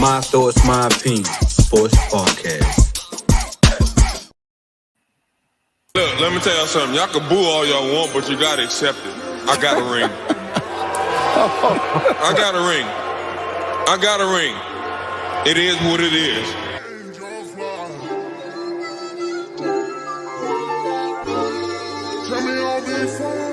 My Thoughts, My Opinion Sports Podcast. Look, let me tell y'all something. Y'all can boo all y'all want, but you gotta accept it. I got a ring. I got a ring. I got a ring. It is what it is. Tell me all this fine.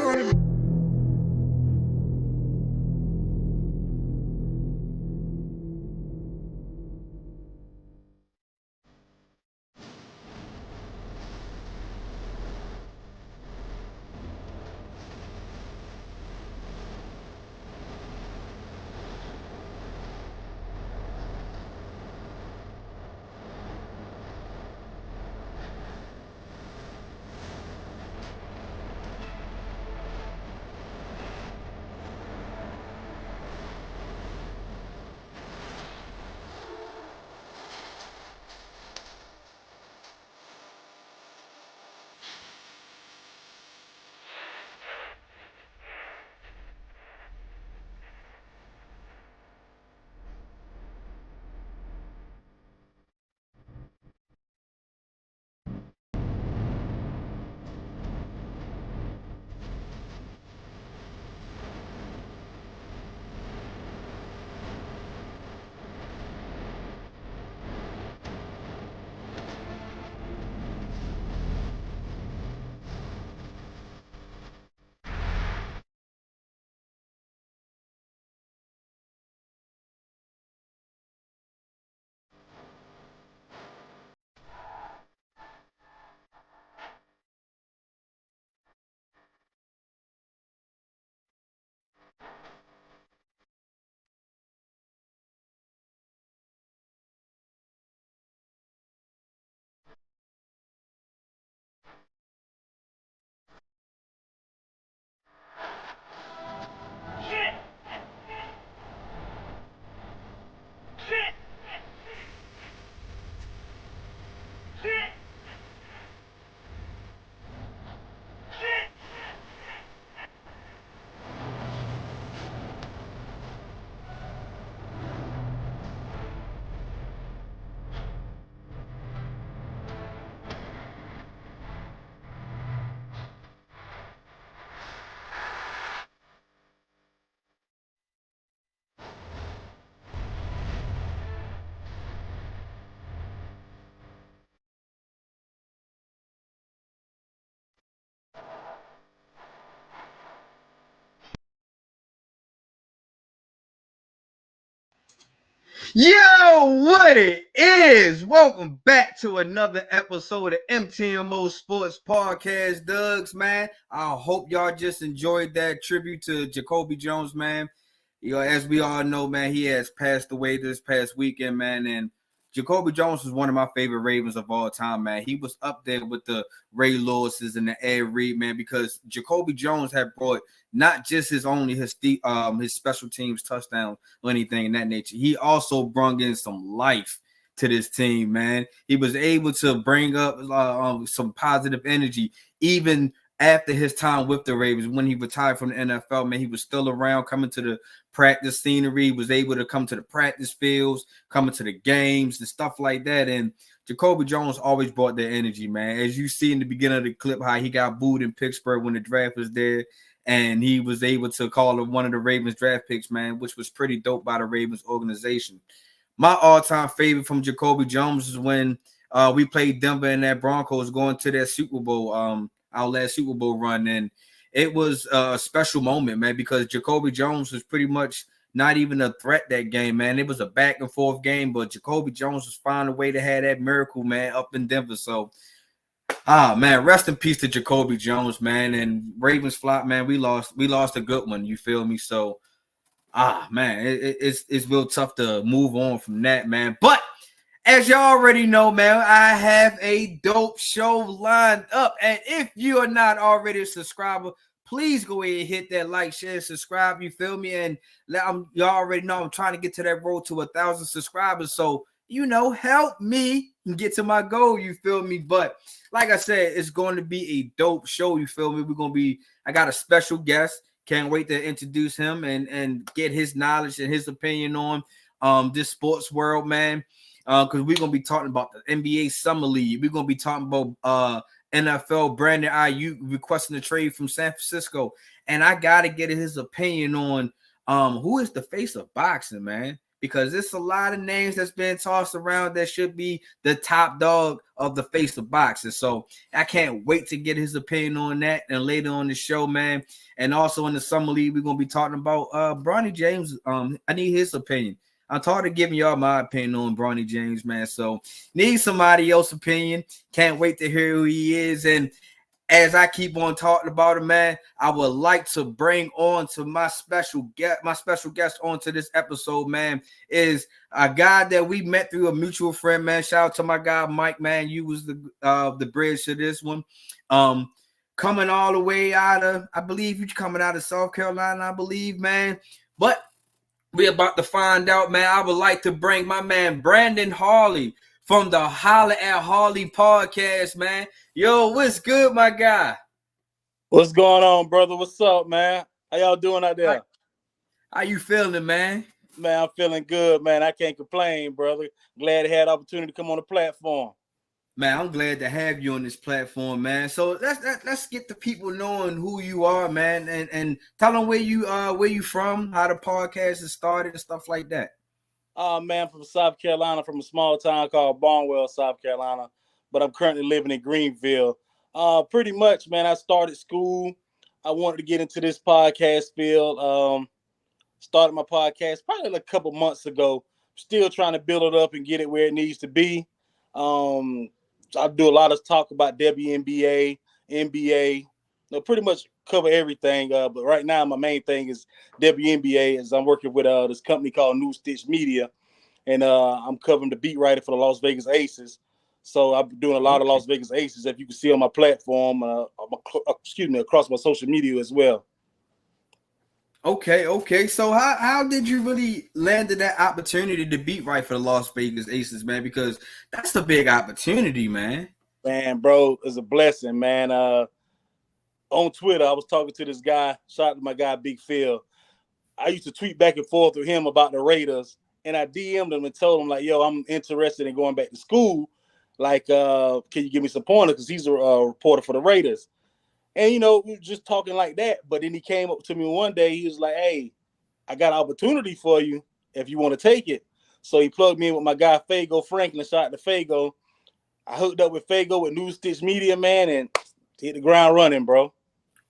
Yo, what it is? Welcome back to another episode of MTMO Sports Podcast, Doug's, man. I hope y'all just enjoyed that tribute to Jacoby Jones, man. You know, as we all know, man, he has passed away this past weekend, man, and Jacoby Jones was one of my favorite Ravens of all time, man. He was up there with the Ray Lewis's and the Ed Reed, man, because Jacoby Jones had brought not just his special teams touchdown or anything in that nature. He also brought in some life to this team, man. He was able to bring up some positive energy, even after his time with the Ravens. When he retired from the NFL, man, he was still around, coming to the practice scenery, was able to come to the practice fields, coming to the games and stuff like that. And Jacoby Jones always brought that energy, man. As you see in the beginning of the clip, how he got booed in Pittsburgh when the draft was there, and he was able to call it one of the Ravens draft picks, man, which was pretty dope by the Ravens organization. My all-time favorite from Jacoby Jones is when we played Denver and that Broncos going to that Super Bowl, our last Super Bowl run. And it was a special moment, man, because Jacoby Jones was pretty much not even a threat that game, man. It was a back and forth game, but Jacoby Jones was finding a way to have that miracle, man, up in Denver. So, man, rest in peace to Jacoby Jones, man. And Ravens flop, man. We lost a good one. You feel me? So, man, it's real tough to move on from that, man. But as y'all already know, man, I have a dope show lined up. And if you are not already a subscriber, please go ahead and hit that like, share, subscribe. You feel me? And y'all already know I'm trying to get to that road to 1,000 subscribers. So, help me get to my goal. You feel me? But like I said, it's going to be a dope show. You feel me? I got a special guest. Can't wait to introduce him and get his knowledge and his opinion on this sports world, man. Because we're gonna be talking about the NBA Summer League. We're gonna be talking about NFL Brandon Aiyuk requesting a trade from San Francisco, and I gotta get his opinion on who is the face of boxing, man. Because there's a lot of names that's been tossed around that should be the top dog of the face of boxing. So I can't wait to get his opinion on that. And later on the show, man, and also in the Summer League, we're gonna be talking about Bronny James. I need his opinion. I'm tired of giving y'all my opinion on Bronny James, man. So need somebody else's opinion. Can't wait to hear who he is. And as I keep on talking about him, man, I would like to bring on to my special guest onto this episode, man, is a guy that we met through a mutual friend, man. Shout out to my guy Mike, man. You was the bridge to this one. Coming all the way out of, I believe you're coming out of South Carolina, I believe, man. But we're about to find out, man. I would like to bring my man Brandon Harley from the Holla At Harley Podcast, man. Yo, what's good, my guy? What's going on, brother? What's up, man? How y'all doing out there? How you feeling, man? Man, I'm feeling good, man. I can't complain, brother. Glad to have the opportunity to come on the platform. Man, I'm glad to have you on this platform, man. So let's get the people knowing who you are, man, and tell them where you from, how the podcast has started and stuff like that. Man, from South Carolina, from a small town called Barnwell, South Carolina, but I'm currently living in Greenville. Pretty much, man, I started school. I wanted to get into this podcast field. Started my podcast probably a couple months ago. Still trying to build it up and get it where it needs to be. I do a lot of talk about WNBA, NBA. Pretty much cover everything. But right now, my main thing is WNBA. As I'm working with this company called New Stitch Media, and I'm covering the beat writer for the Las Vegas Aces. So I'm doing a lot of Las Vegas Aces, if you can see on my platform, across my social media as well. Okay. So how did you really land that opportunity to beat right for the Las Vegas Aces, man? Because that's a big opportunity, man. Man, bro, it's a blessing, man. On Twitter, I was talking to this guy. Shout out to my guy, Big Phil. I used to tweet back and forth with him about the Raiders, and I DM'd him and told him, like, yo, I'm interested in going back to school. Like, can you give me some pointers? Because he's a reporter for the Raiders. And, we were just talking like that. But then he came up to me one day. He was like, hey, I got an opportunity for you if you want to take it. So he plugged me in with my guy, Fago Franklin. Shout out to Fago. I hooked up with Fago with New Stitch Media, man, and hit the ground running, bro.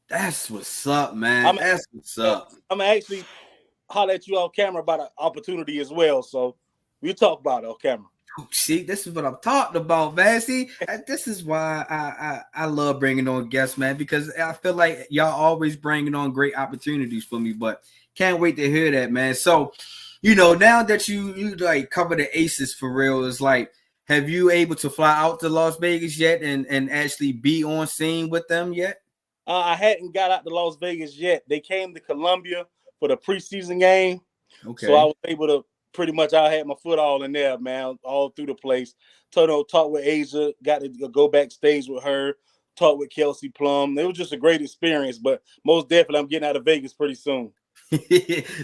That's what's up, man. That's what's up. I'm going to actually holler at you off camera about an opportunity as well. So we'll talk about it off camera. See, this is what I'm talking about, man. See, this is why I love bringing on guests, man, because I feel like y'all always bringing on great opportunities for me, but can't wait to hear that, man. So, now that you like cover the Aces for real, it's like, have you able to fly out to Las Vegas yet and actually be on scene with them yet? I hadn't got out to Las Vegas yet. They came to Columbia for the preseason game. Okay. So I was able to pretty much, I had my foot all in there, man, all through the place. Talked with Asia, got to go backstage with her, talked with Kelsey Plum. It was just a great experience, but most definitely I'm getting out of Vegas pretty soon.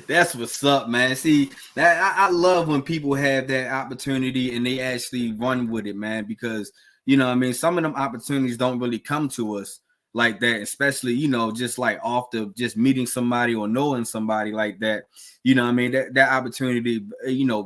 That's what's up, man. See, I love when people have that opportunity and they actually run with it, man, because, some of them opportunities don't really come to us like that, especially, just like off the just meeting somebody or knowing somebody like that. That opportunity,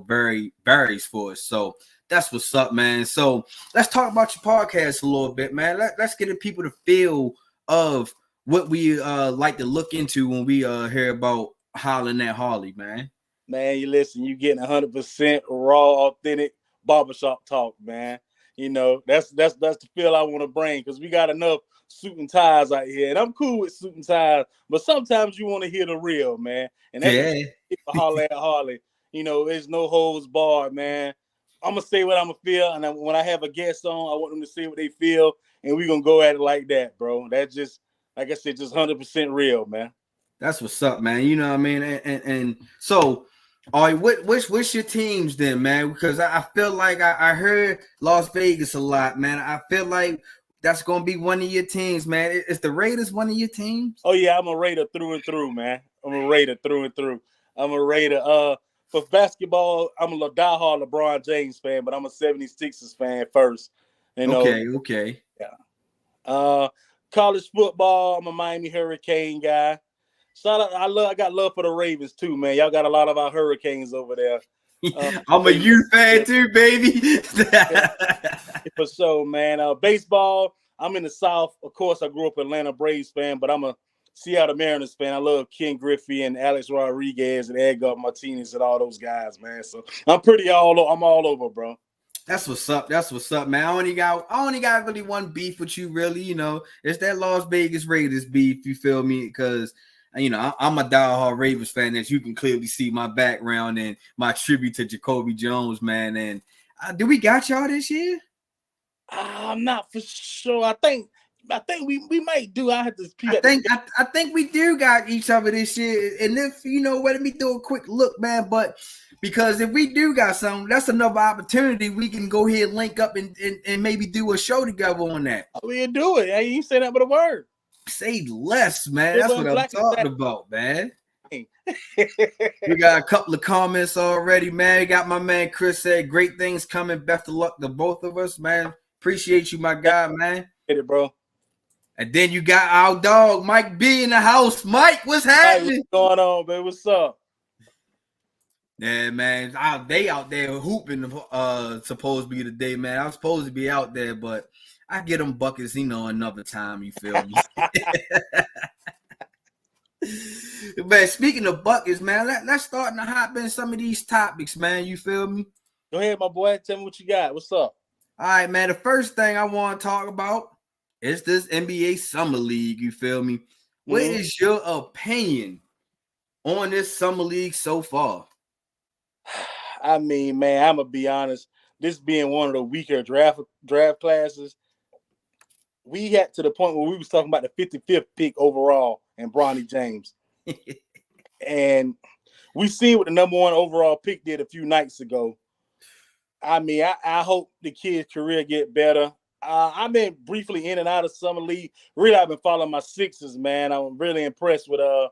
varies for us. So that's what's up, man. So let's talk about your podcast a little bit, man. Let's get the people the feel of what we like to look into when we hear about Hollin' at Harley, man. Man, you listen, you getting 100% raw, authentic barbershop talk, man. That's the feel I want to bring, because we got enough suit and ties out here, and I'm cool with suit and ties, but sometimes you want to hear the real, man. And that's Holla At Harley. There's no holds barred, man. I'm gonna say what I'm gonna feel, and when I have a guest on, I want them to say what they feel, and we're gonna go at it like that, bro. That's just, like I said, just 100% real, man. That's what's up, man. You know what I mean? And so, all right, what's your teams then, man? Because I feel like I heard Las Vegas a lot, man. I feel like that's going to be one of your teams, man. Is the Raiders one of your teams? Oh, yeah, I'm a Raider through and through, man. I'm a Raider through and through. I'm a Raider. for basketball, I'm a diehard LeBron James fan, but I'm a 76ers fan first. You know. Okay. Yeah. College football, I'm a Miami Hurricane guy. Shout out, I got love for the Ravens too, man. Y'all got a lot of our Hurricanes over there. I'm a youth fan too, baby. For sure, man. Baseball, I'm in the South. Of course, I grew up Atlanta Braves fan, but I'm a Seattle Mariners fan. I love Ken Griffey and Alex Rodriguez and Edgar Martinez and all those guys, man. So I'm all over, bro. That's what's up. That's what's up, man. I only got really one beef with you, really. You know, it's that Las Vegas Raiders beef. You feel me? Because you know I'm a diehard Ravens fan, as you can clearly see my background and my tribute to Jacoby Jones, man. And do we got y'all this year? I'm not for sure. I think we might do. I have to. I think we do got each other this year. And if you know, let me do a quick look, man. But because if we do got something, that's another opportunity. We can go ahead and link up and maybe do a show together on that. We'll do it. Hey, you say that but a word. Say less, man. That's what I'm talking about, man. We got a couple of comments already, man. We got my man Chris said, great things coming. Best of luck to both of us, man. Appreciate you, my guy, man. Get it, bro. And then you got our dog, Mike B, in the house. Mike, what's happening? Hey, what's going on, man? What's up? Yeah, man. They out there hooping, supposed to be today, man. I'm supposed to be out there, but I get them buckets, another time, you feel me? Man, speaking of buckets, man, let's start to hop in some of these topics, man. You feel me? Go ahead, my boy. Tell me what you got. What's up? All right, man. The first thing I want to talk about is this NBA Summer League. You feel me? What is your opinion on this Summer League so far? I mean, man, I'm gonna be honest. This being one of the weaker draft classes, we had to the point where we was talking about the 55th pick overall and Bronny James. And we seen what the number one overall pick did a few nights ago. I mean, I hope the kid's career get better. I've been briefly in and out of Summer League. Really, I've been following my Sixers, man. I'm really impressed with the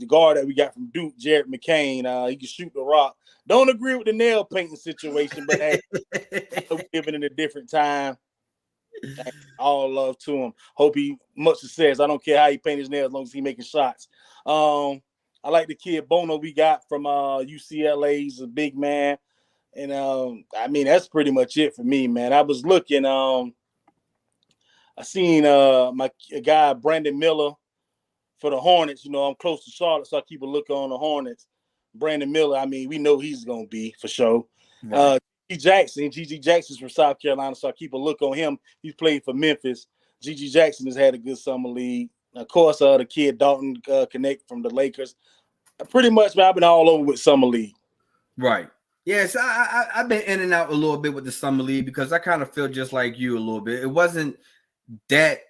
guard that we got from Duke, Jared McCain. He can shoot the rock. Don't agree with the nail painting situation, but hey, we're living in a different time. All love to him. Hope he much success. I don't care how he paint his nails as long as he making shots. I like the kid Bono we got from UCLA. He's a big man. And I mean, that's pretty much it for me, man. I was looking, I seen my guy Brandon Miller for the Hornets. I'm close to Charlotte, so I keep a look on the Hornets. Brandon Miller, I mean, we know he's gonna be for sure. Right. GG Jackson's from South Carolina, so I keep a look on him. He's played for Memphis. GG Jackson has had a good summer league. Of course, the kid Dalton Connect from the Lakers. Pretty much, man, I've been all over with summer league. Right. Yes, I've been in and out a little bit with the summer league because I kind of feel just like you a little bit. It wasn't that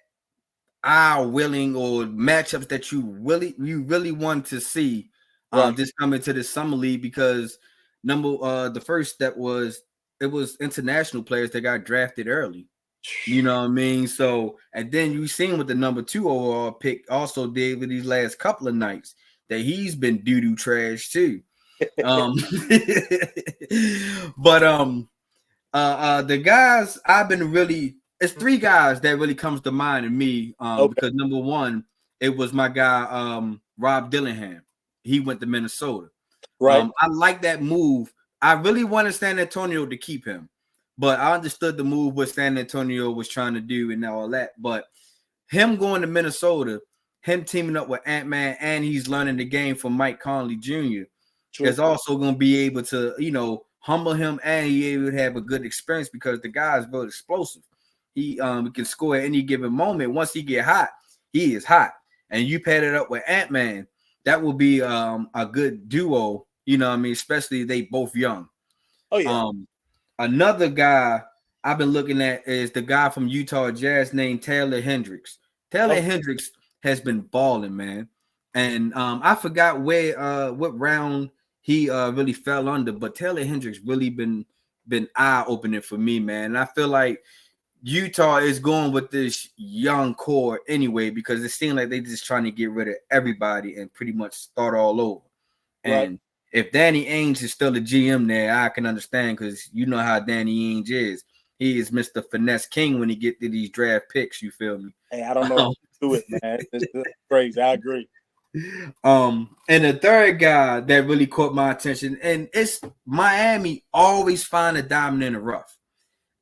willing or matchups that you really want to see this coming to the summer league because the first step was it was international players that got drafted early. You know what I mean? So, and then you seen what the number 2 overall pick also did with these last couple of nights that he's been doo-doo trash too. But the guys I've been it's 3 guys that really comes to mind to me because number 1 it was my guy Rob Dillingham. He went to Minnesota. Right. I like that move. I really wanted San Antonio to keep him, but I understood the move what San Antonio was trying to do and all that. But him going to Minnesota, him teaming up with Ant-Man, and he's learning the game from Mike Conley Jr. is also going to be able to, humble him, and he able to have a good experience because the guy is very explosive. He can score at any given moment. Once he get hot, he is hot. And you paired it up with Ant-Man, that will be a good duo, especially they both young. Oh, yeah. Another guy I've been looking at is the guy from Utah Jazz named Taylor Hendricks. Hendricks has been balling, man. And I forgot what round he really fell under, but Taylor Hendricks really been eye-opening for me, man. And I feel like Utah is going with this young core anyway because it seems like they're just trying to get rid of everybody and pretty much start all over. And if Danny Ainge is still a GM there, I can understand because you know how Danny Ainge is. He is Mr. Finesse King when he get to these draft picks. You feel me? Hey, I don't know how to do it, man. It's crazy. I agree. And the third guy that really caught my attention, and it's Miami always find a diamond in the rough.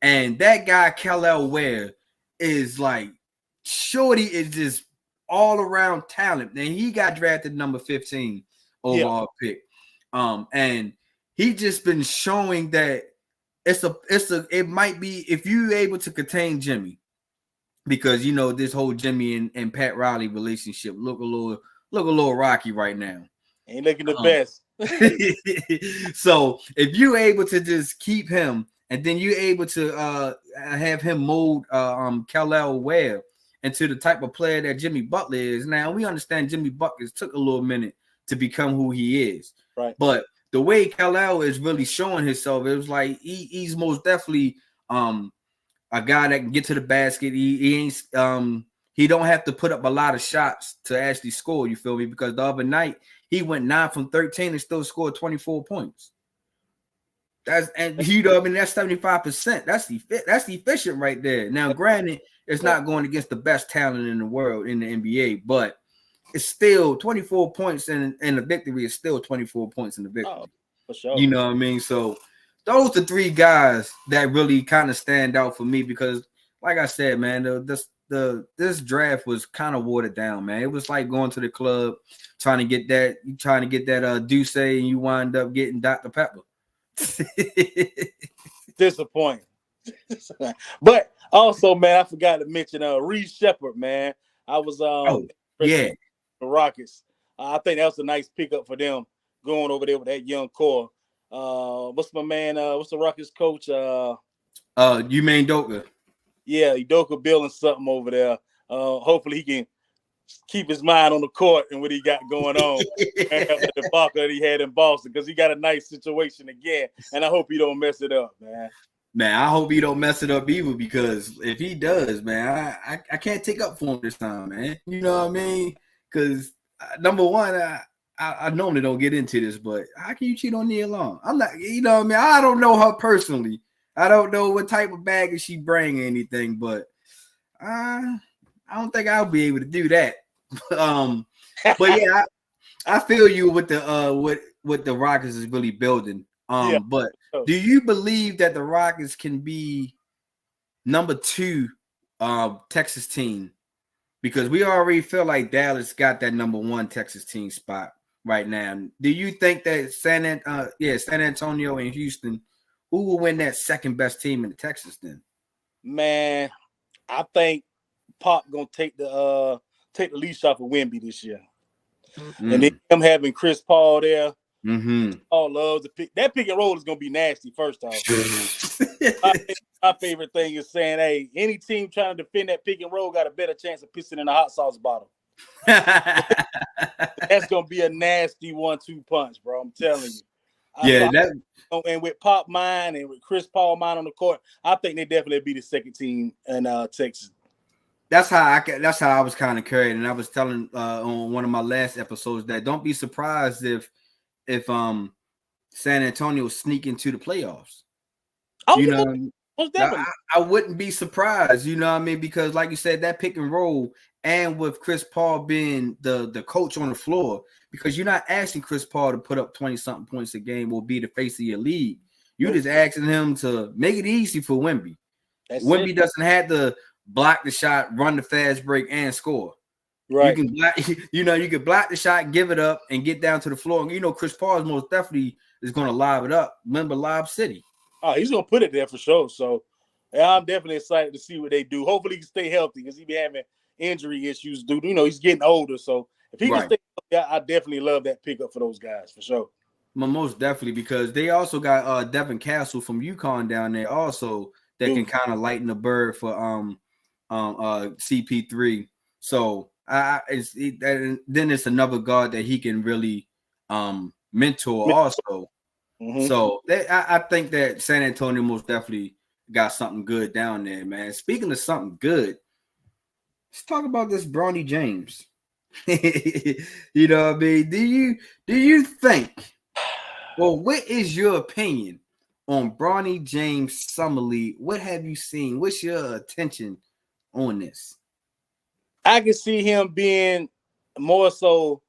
And that guy, Khalil Ware, is like, shorty is just all around talent. And he got drafted number 15 overall pick. And he just been showing that it might be if you're able to contain Jimmy, because you know this whole Jimmy and Pat Riley relationship look a little rocky right now. Ain't looking the best. So if you're able to just keep him, and then you're able to have him mold Khalil Ware into the type of player that Jimmy Butler is. Now we understand Jimmy Butler took a little minute to become who he is, right? But the way Khalil is really showing himself, it was like he's most definitely a guy that can get to the basket. He ain't he don't have to put up a lot of shots to actually score. You feel me? Because the other night he went 9 from 13 and still scored 24 points. That's 75%. That's efficient right there. Now, granted, it's not going against the best talent in the world in the NBA, but it's still 24 points and the victory is still 24 points in the victory. Oh, for sure. You know what I mean? So those are three guys that really kind of stand out for me because, like I said, man, this draft was kind of watered down, man. It was like going to the club trying to get that Douce, and you wind up getting Dr. Pepper. Disappointing. But also, man, I forgot to mention Reed Shepherd, man. I was the Rockets. I think that was a nice pickup for them going over there with that young core. What's my man? What's the Rockets coach? You mean Doka? Yeah, Udoka building something over there. Hopefully he can keep his mind on the court and what he got going on. The debacle that he had in Boston, because he got a nice situation again, and I hope he don't mess it up, man. Man, I hope he don't mess it up either, because if he does, man, I can't take up for him this time, man. You know what I mean? Because number one, I normally don't get into this, but how can you cheat on Nia Long? I'm not, you know what I mean? I don't know her personally. I don't know what type of baggage she bring or anything, but I don't think I'll be able to do that. But yeah, I feel you with the what the Rockets is really building. But do you believe that the Rockets can be number 2 Texas team? Because we already feel like Dallas got that number 1 Texas team spot right now. Do you think that San Antonio and Houston, who will win that second best team in Texas then? Man, I think Pop gonna take the leash off of Wemby this year. Mm-hmm. And then him having Chris Paul there. Mm-hmm. Paul loves the pick. That pick and roll is gonna be nasty, first off. My favorite thing is saying, hey, any team trying to defend that pick and roll got a better chance of pissing in a hot sauce bottle. That's gonna be a nasty 1-2 punch, bro. I'm telling you. And with Pop mine and with Chris Paul mine on the court, I think they definitely be the second team in Texas. That's how I was kind of carried, and I was telling on one of my last episodes that don't be surprised if San Antonio sneak into the playoffs. Oh, you yeah. know, I wouldn't be surprised, you know what I mean? Because like you said, that pick and roll, and with Chris Paul being the coach on the floor, because you're not asking Chris Paul to put up 20-something points a game or be the face of your league. You're just asking him to make it easy for Wemby. Wemby doesn't have to block the shot, run the fast break, and score. Right. You can block the shot, give it up, and get down to the floor. And Chris Paul is most definitely is going to lob it up. Remember Lob City. Oh, he's going to put it there for sure. So yeah, I'm definitely excited to see what they do. Hopefully he can stay healthy, because he be having injury issues, dude. He's getting older. So if he can stay healthy, I definitely love that pickup for those guys for sure. Well, most definitely, because they also got Devin Castle from UConn down there also that can kind of lighten the bird for CP3. So then it's another guard that he can really mentor also. Mm-hmm. So I think that San Antonio most definitely got something good down there, man. Speaking of something good, let's talk about this Bronny James. You know what I mean? Do you think Well, what is your opinion on Bronny James Summer League? What have you seen? What's your attention on this? I can see him being more so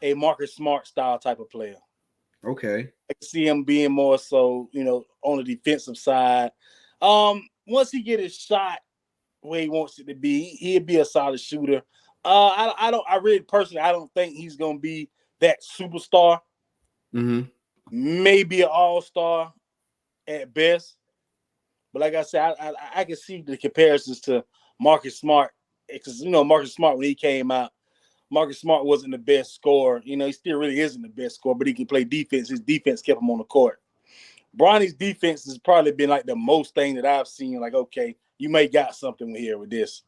a Marcus Smart style type of player. Okay. I can see him being more so, on the defensive side. Once he get his shot where he wants it to be, he'll be a solid shooter. I don't think he's gonna be that superstar. Mm-hmm. Maybe an all-star at best. But like I said, I can see the comparisons to Marcus Smart, because Marcus Smart, when he came out, Marcus Smart wasn't the best scorer. He still really isn't the best scorer, but he can play defense. His defense kept him on the court. Bronny's defense has probably been like the most thing that I've seen. Like, okay, you may got something here with this.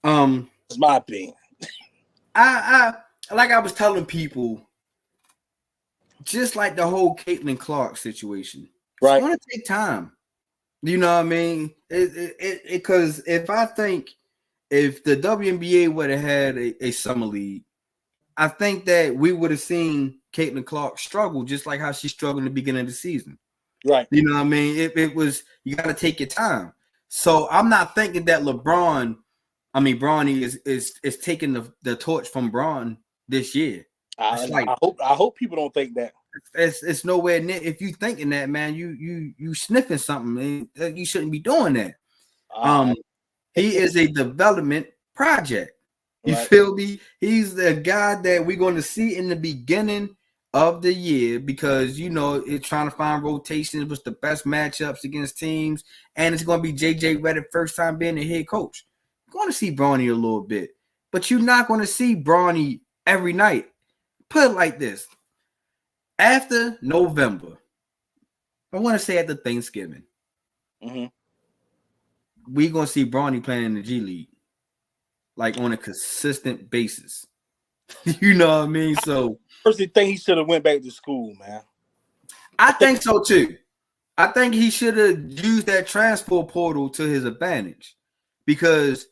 That's my opinion. I like I was telling people, just like the whole Caitlin Clark situation, right? It's going to take time. You know what I mean? Because if the WNBA would have had a summer league, I think that we would have seen Caitlin Clark struggle just like how she struggled in the beginning of the season. Right. You know what I mean? It was, you got to take your time. So I'm not thinking that Bronny is taking the torch from Bron this year. I hope people don't think that. It's nowhere near. If you thinking that, man, you sniffing something, man. You shouldn't be doing that. He is a development project. You feel me? He's the guy that we're going to see in the beginning of the year, because it's trying to find rotations, what's the best matchups against teams, and it's going to be JJ Redick first time being a head coach. You're going to see Bronny a little bit, but you're not going to see Bronny every night. Put it like this: after November, I want to say after Thanksgiving, we're going to see Bronny playing in the G League, like on a consistent basis. You know what I mean? So I personally think he should have went back to school, man. I think so too. I think he should have used that transfer portal to his advantage, because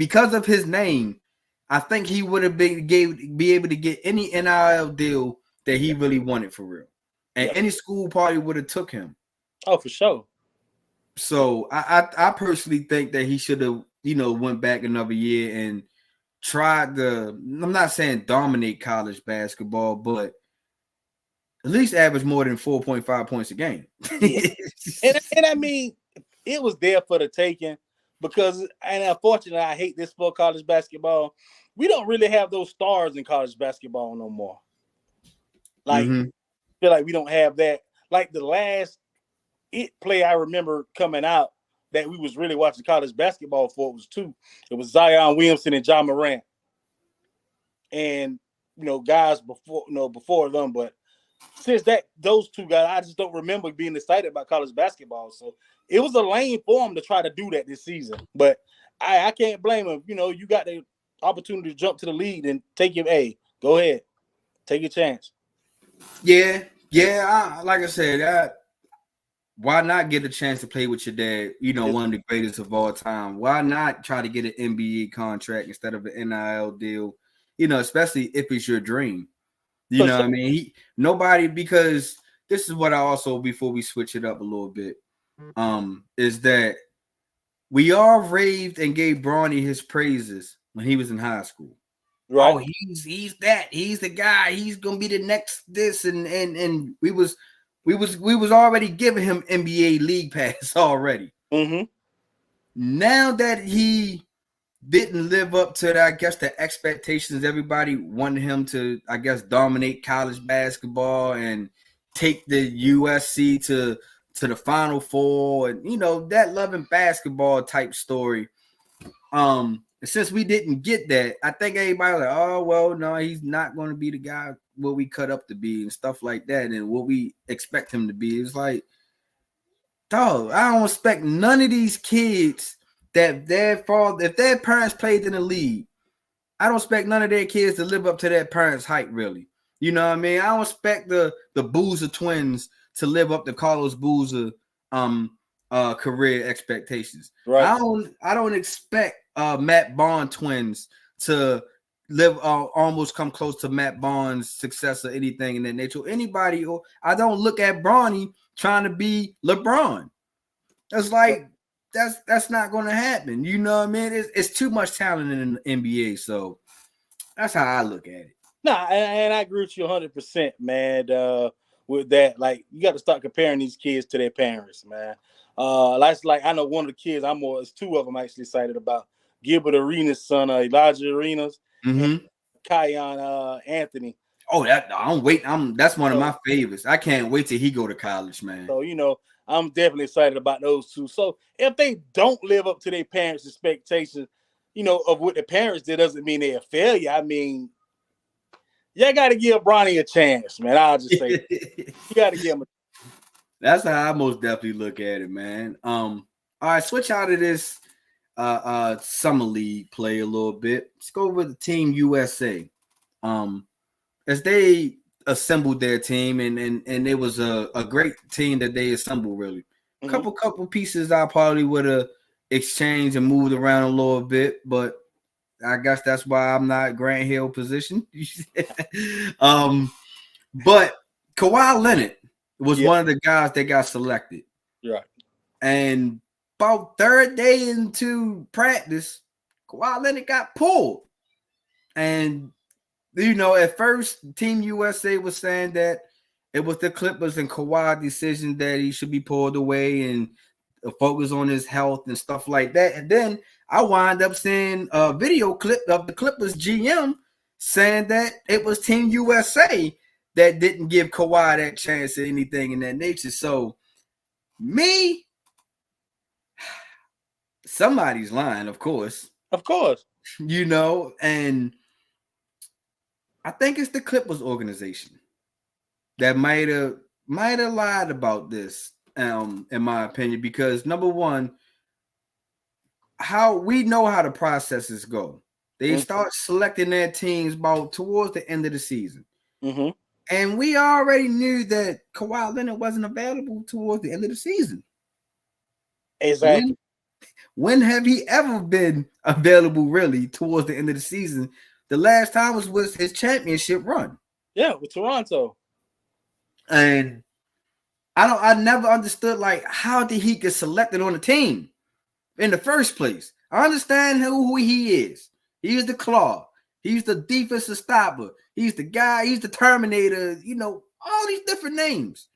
of his name, I think he would have be able to get any NIL deal that he really wanted for real, and any school party would have took him. Oh, for sure. So I personally think that he should have went back another year and tried I'm not saying dominate college basketball, but at least average more than 4.5 points a game. and I mean, it was there for the taking, because, and unfortunately, I hate this for college basketball. We don't really have those stars in college basketball no more. Like, I feel like we don't have that. Like, the last play I remember coming out that we was really watching college basketball for was two. It was Zion Williamson and John Morant. And, guys before them, but since those two guys, I just don't remember being excited about college basketball. So it was a lane for him to try to do that this season. But I can't blame him. You got the opportunity to jump to the lead and take your go ahead. Take your chance. Yeah. Like I said, why not get a chance to play with your dad? One of the greatest of all time. Why not try to get an NBA contract instead of an NIL deal? Especially if it's your dream. What I mean? Because this is what I also, before we switch it up a little bit, is that we all raved and gave Bronny his praises when he was in high school. Right. Oh, he's the guy. He's gonna be the next this, and we was already giving him NBA league pass already. Now that he didn't live up to the expectations, everybody wanted him to, dominate college basketball and take the USC to the Final Four, and that loving basketball type story. Since we didn't get that, I think everybody was like, oh well, no, he's not going to be the guy what we cut up to be and stuff like that, and what we expect him to be. It's like, dog, I don't expect none of these kids that if their parents played in the league, I don't expect none of their kids to live up to their parents' height, really. You know what I mean? I don't expect the Boozer twins to live up to Carlos Boozer career expectations. Right. I don't expect Matt Bond twins to almost come close to Matt Barnes' success or anything in that nature. Anybody, or I don't look at Bronny trying to be LeBron. It's like that's not going to happen. You know what I mean? It's too much talent in the NBA, so that's how I look at it. Nah, and I agree with you 100%, man. With that, like you got to start comparing these kids to their parents, man. Like I know one of the kids, it's two of them actually excited about Gilbert Arenas' son, Elijah Arenas, and Kion Anthony. Oh, that's one of my favorites. I can't wait till he go to college, man. So I'm definitely excited about those two. So if they don't live up to their parents' expectations, of what the parents did, doesn't mean they're a failure. I mean, you got to give Bronny a chance, man. I'll just say you got to give him. That's how I most definitely look at it, man. All right, switch out of this summer league play a little bit. Let's go with the Team USA. As they assembled their team, and it was a great team that they assembled. Really, a couple pieces I probably would have exchanged and moved around a little bit, but I guess that's why I'm not Grant Hill position. But Kawhi Leonard was one of the guys that got selected. Right. And about third day into practice, Kawhi Leonard got pulled. And, at first, Team USA was saying that it was the Clippers and Kawhi decision that he should be pulled away and focus on his health and stuff like that. And then I wind up seeing a video clip of the Clippers GM saying that it was Team USA that didn't give Kawhi that chance or anything in that nature. So, somebody's lying, of course. Of course. And I think it's the Clippers organization that might have lied about this, in my opinion, because number one, how we know how the processes go. They start selecting their teams about towards the end of the season. And we already knew that Kawhi Leonard wasn't available towards the end of the season. Exactly. When have he ever been available really towards the end of the season? The last time was his championship run. Yeah, with Toronto. And I never understood how did he get selected on the team in the first place. I understand who he is. He's the claw. He's the defensive stopper. He's the guy. He's the Terminator. All these different names.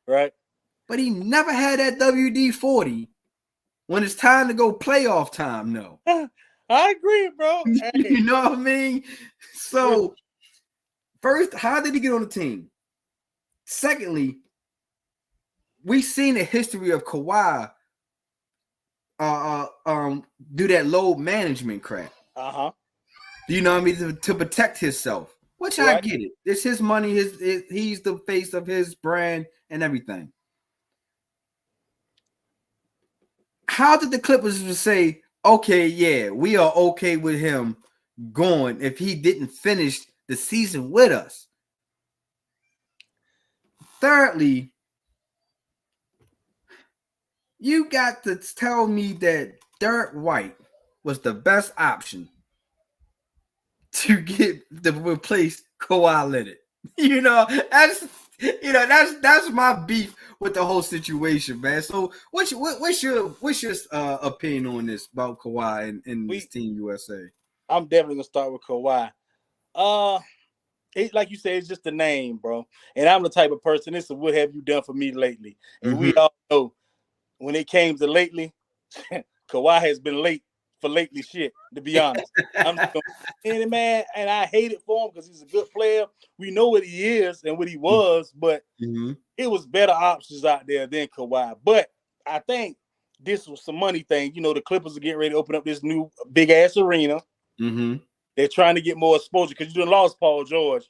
Right. But he never had that WD-40 when it's time to go playoff time. No. I agree, bro. Hey. You know what I mean? So, first, how did he get on the team? Secondly, we've seen the history of Kawhi do that load management crap. You know what I mean? To protect himself, which I get it. It's his money. He's the face of his brand and everything. How did the Clippers say, okay, yeah, we are okay with him going if he didn't finish the season with us? Thirdly, you got to tell me that Derek White was the best option to replace Kawhi Leonard. That's my beef with the whole situation, man. So what's your opinion on this about Kawhi and this Team USA? I'm definitely gonna start with Kawhi. Like you said, it's just a name, bro. And I'm the type of person. This is what have you done for me lately? And we all know when it came to lately, Kawhi has been late for lately shit, to be honest. I'm just gonna, man, and I hate it for him because he's a good player. We know what he is and what he was, but it was better options out there than Kawhi. But I think this was some money thing. The Clippers are getting ready to open up this new big ass arena. They're trying to get more exposure because you done lost Paul George.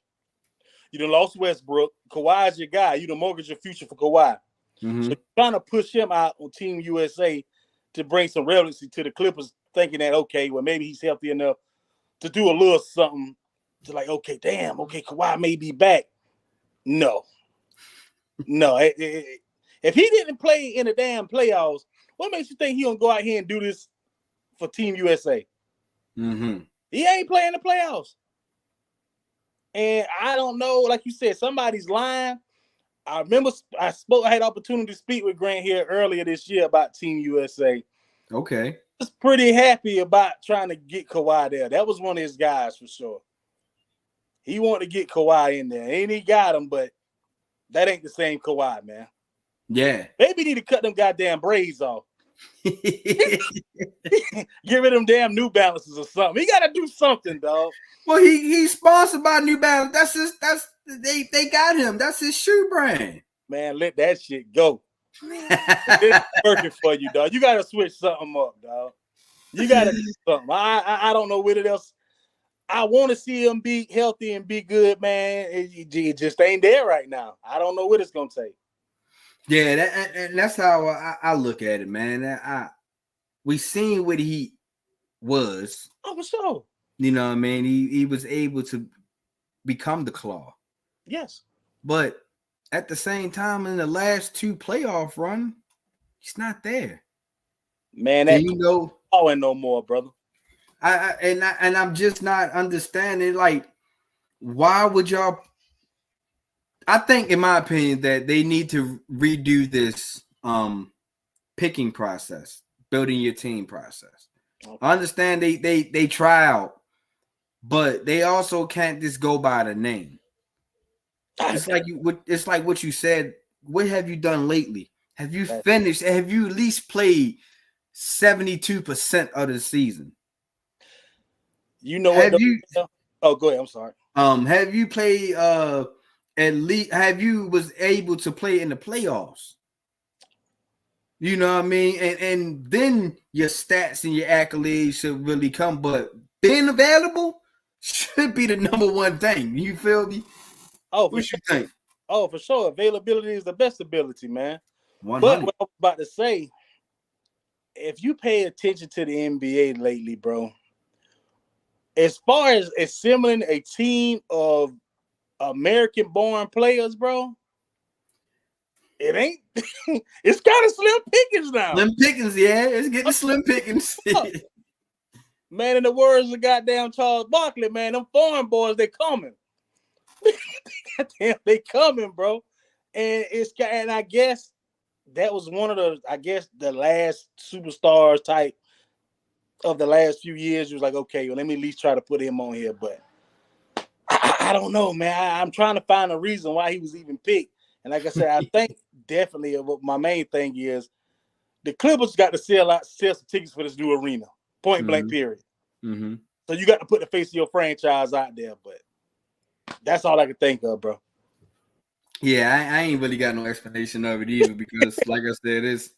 You done lost Westbrook. Kawhi's your guy. You done mortgage your future for Kawhi. So you're trying to push him out on Team USA to bring some relevancy to the Clippers, thinking that, okay, well, maybe he's healthy enough to do a little something to Kawhi may be back. No. If he didn't play in the damn playoffs, what makes you think he gonna go out here and do this for Team USA? He ain't playing the playoffs. And I don't know, like you said, somebody's lying. I remember I had opportunity to speak with Grant here earlier this year about Team USA. Okay. I was pretty happy about trying to get Kawhi there. That was one of his guys for sure. He wanted to get Kawhi in there. And he got him, but that ain't the same Kawhi, man. Yeah. Maybe need to cut them goddamn braids off. Get rid of them damn New Balances or something. He got to do something, dog. Well, he's sponsored by New Balance. They got him. That's his shoe brand. Man, let that shit go. It's working for you, dog. You got to switch something up, dog. You got to do something. I don't know what else. I want to see him be healthy and be good, man. It just ain't there right now. I don't know what it's gonna take. Yeah, and that's how I look at it, man. We seen what he was. Oh, for sure. You know what I mean? He was able to become the Claw. Yes. But at the same time, in the last 2 playoff run, he's not there. Man, that ain't no more, brother. I'm just not understanding, like, why would y'all? I think, in my opinion, that they need to redo this picking process, building your team process. Okay. I understand they try out, but they also can't just go by the name. It's like what you said. What have you done lately? Have you finished? Have you at least played 72% of the season? You know what? Oh, go ahead. I'm sorry. Have you played at least? Have you was able to play in the playoffs? You know what I mean? And then your stats and your accolades should really come. But being available should be the number one thing. You feel me? Oh, what you think? Oh, for sure. Availability is the best ability, man. 100. But what I was about to say, if you pay attention to the NBA lately, bro. As far as assembling a team of American-born players, bro, it ain't. It's kind of slim pickings now. Slim pickings, yeah. It's getting slim pickings. Man, in the words of goddamn Charles Barkley, man, them foreign boys, they coming. Goddamn, they coming, bro. And I guess that was one of the last superstars type of the last few years. You was like, okay, well, let me at least try to put him on here. But I don't know, man. I'm trying to find a reason why he was even picked. And like I said, I think definitely my main thing is the Clippers got to sell some tickets for this new arena. Point blank, period. Mm-hmm. So you got to put the face of your franchise out there. But that's all I can think of, bro. Yeah, I ain't really got no explanation of it either because, like I said, it's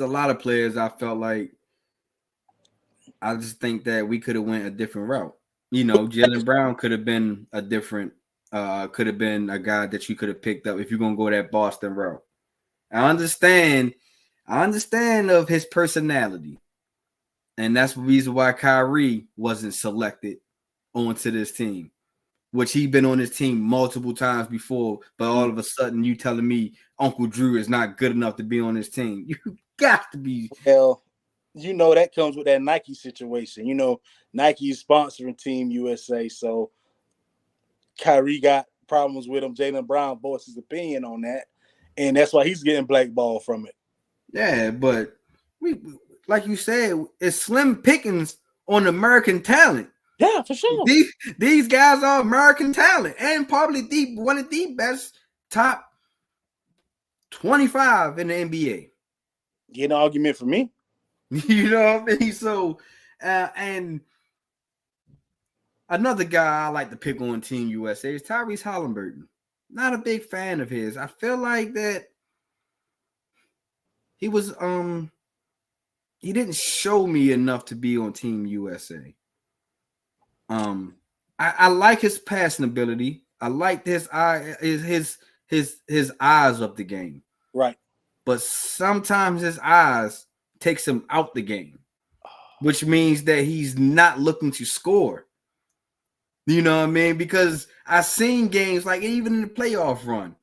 a lot of players I felt like I just think that we could have went a different route. You know, Jaylen Brown could have been a different, could have been a guy that you could have picked up if you're gonna go that Boston route. I understand of his personality, and that's the reason why Kyrie wasn't selected onto this team, which he'd been on this team multiple times before. But all of a sudden, you telling me Uncle Drew is not good enough to be on this team? You got to be. Well, you know that comes with that Nike situation. You know, Nike is sponsoring Team USA, so Kyrie got problems with him. Jaylen Brown voiced his opinion on that, and that's why he's getting blackballed from it. Yeah, but we, like you said, it's slim pickings on American talent. Yeah, for sure. These guys are American talent and probably one of the best top 25 in the NBA. Get an argument for me. You know what I mean? So, and another guy I like to pick on Team USA is Tyrese Halliburton. Not a big fan of his. I feel like that he was he didn't show me enough to be on Team USA. I like his passing ability. I like his eyes of the game. Right. But sometimes his eyes takes him out the game, which means that he's not looking to score. You know what I mean? Because I've seen games like even in the playoff run,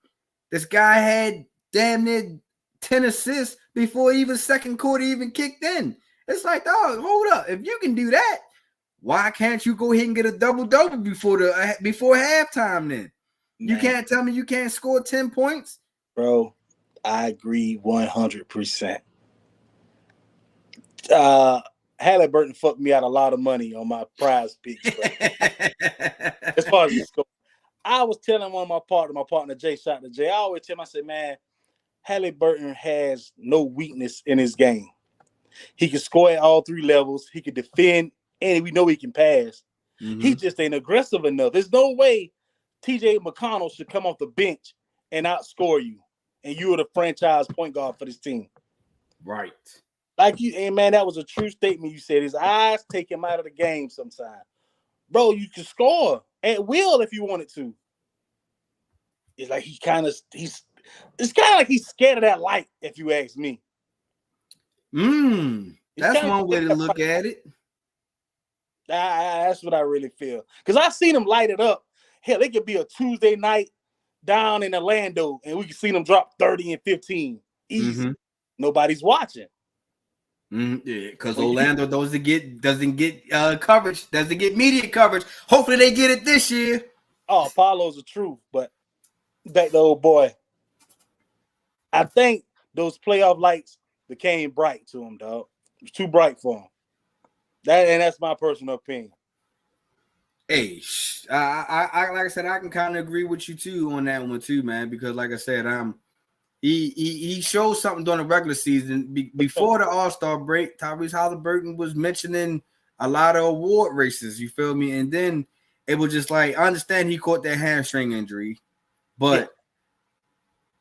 this guy had damn near 10 assists before even second quarter even kicked in. It's like, dog, hold up. If you can do that, why can't you go ahead and get a double-double before halftime then? You can't tell me you can't score 10 points? Bro, I agree 100%. Halliburton fucked me out a lot of money on my prize picks. As far as the score, I was telling my partner Jay, shout to Jay. I always tell him, I said, man, Halliburton has no weakness in his game. He can score at all three levels. He can defend, and we know he can pass. Mm-hmm. He just ain't aggressive enough. There's no way TJ McConnell should come off the bench and outscore you, and you are the franchise point guard for this team. Right. Like you, and man, that was a true statement you said. His eyes take him out of the game sometimes. Bro, you can score at will if you wanted to. It's like it's kind of like he's scared of that light, if you ask me. That's one way to look at it. That's what I really feel. Because I've seen him light it up. Hell, it could be a Tuesday night down in Orlando, and we can see them drop 30 and 15. Easy. Nobody's watching. Yeah, because Orlando doesn't get coverage, doesn't get media coverage. Hopefully they get it this year. Oh, Apollo's the truth, but back to old boy. I think those playoff lights became bright to him, dog. It was too bright for him. That's my personal opinion. Hey, I like I said, I can kind of agree with you too on that one too, man. Because like I said, he showed something during the regular season. Before the All-Star break, Tyrese Halliburton was mentioning a lot of award races. You feel me? And then it was just like, I understand he caught that hamstring injury, but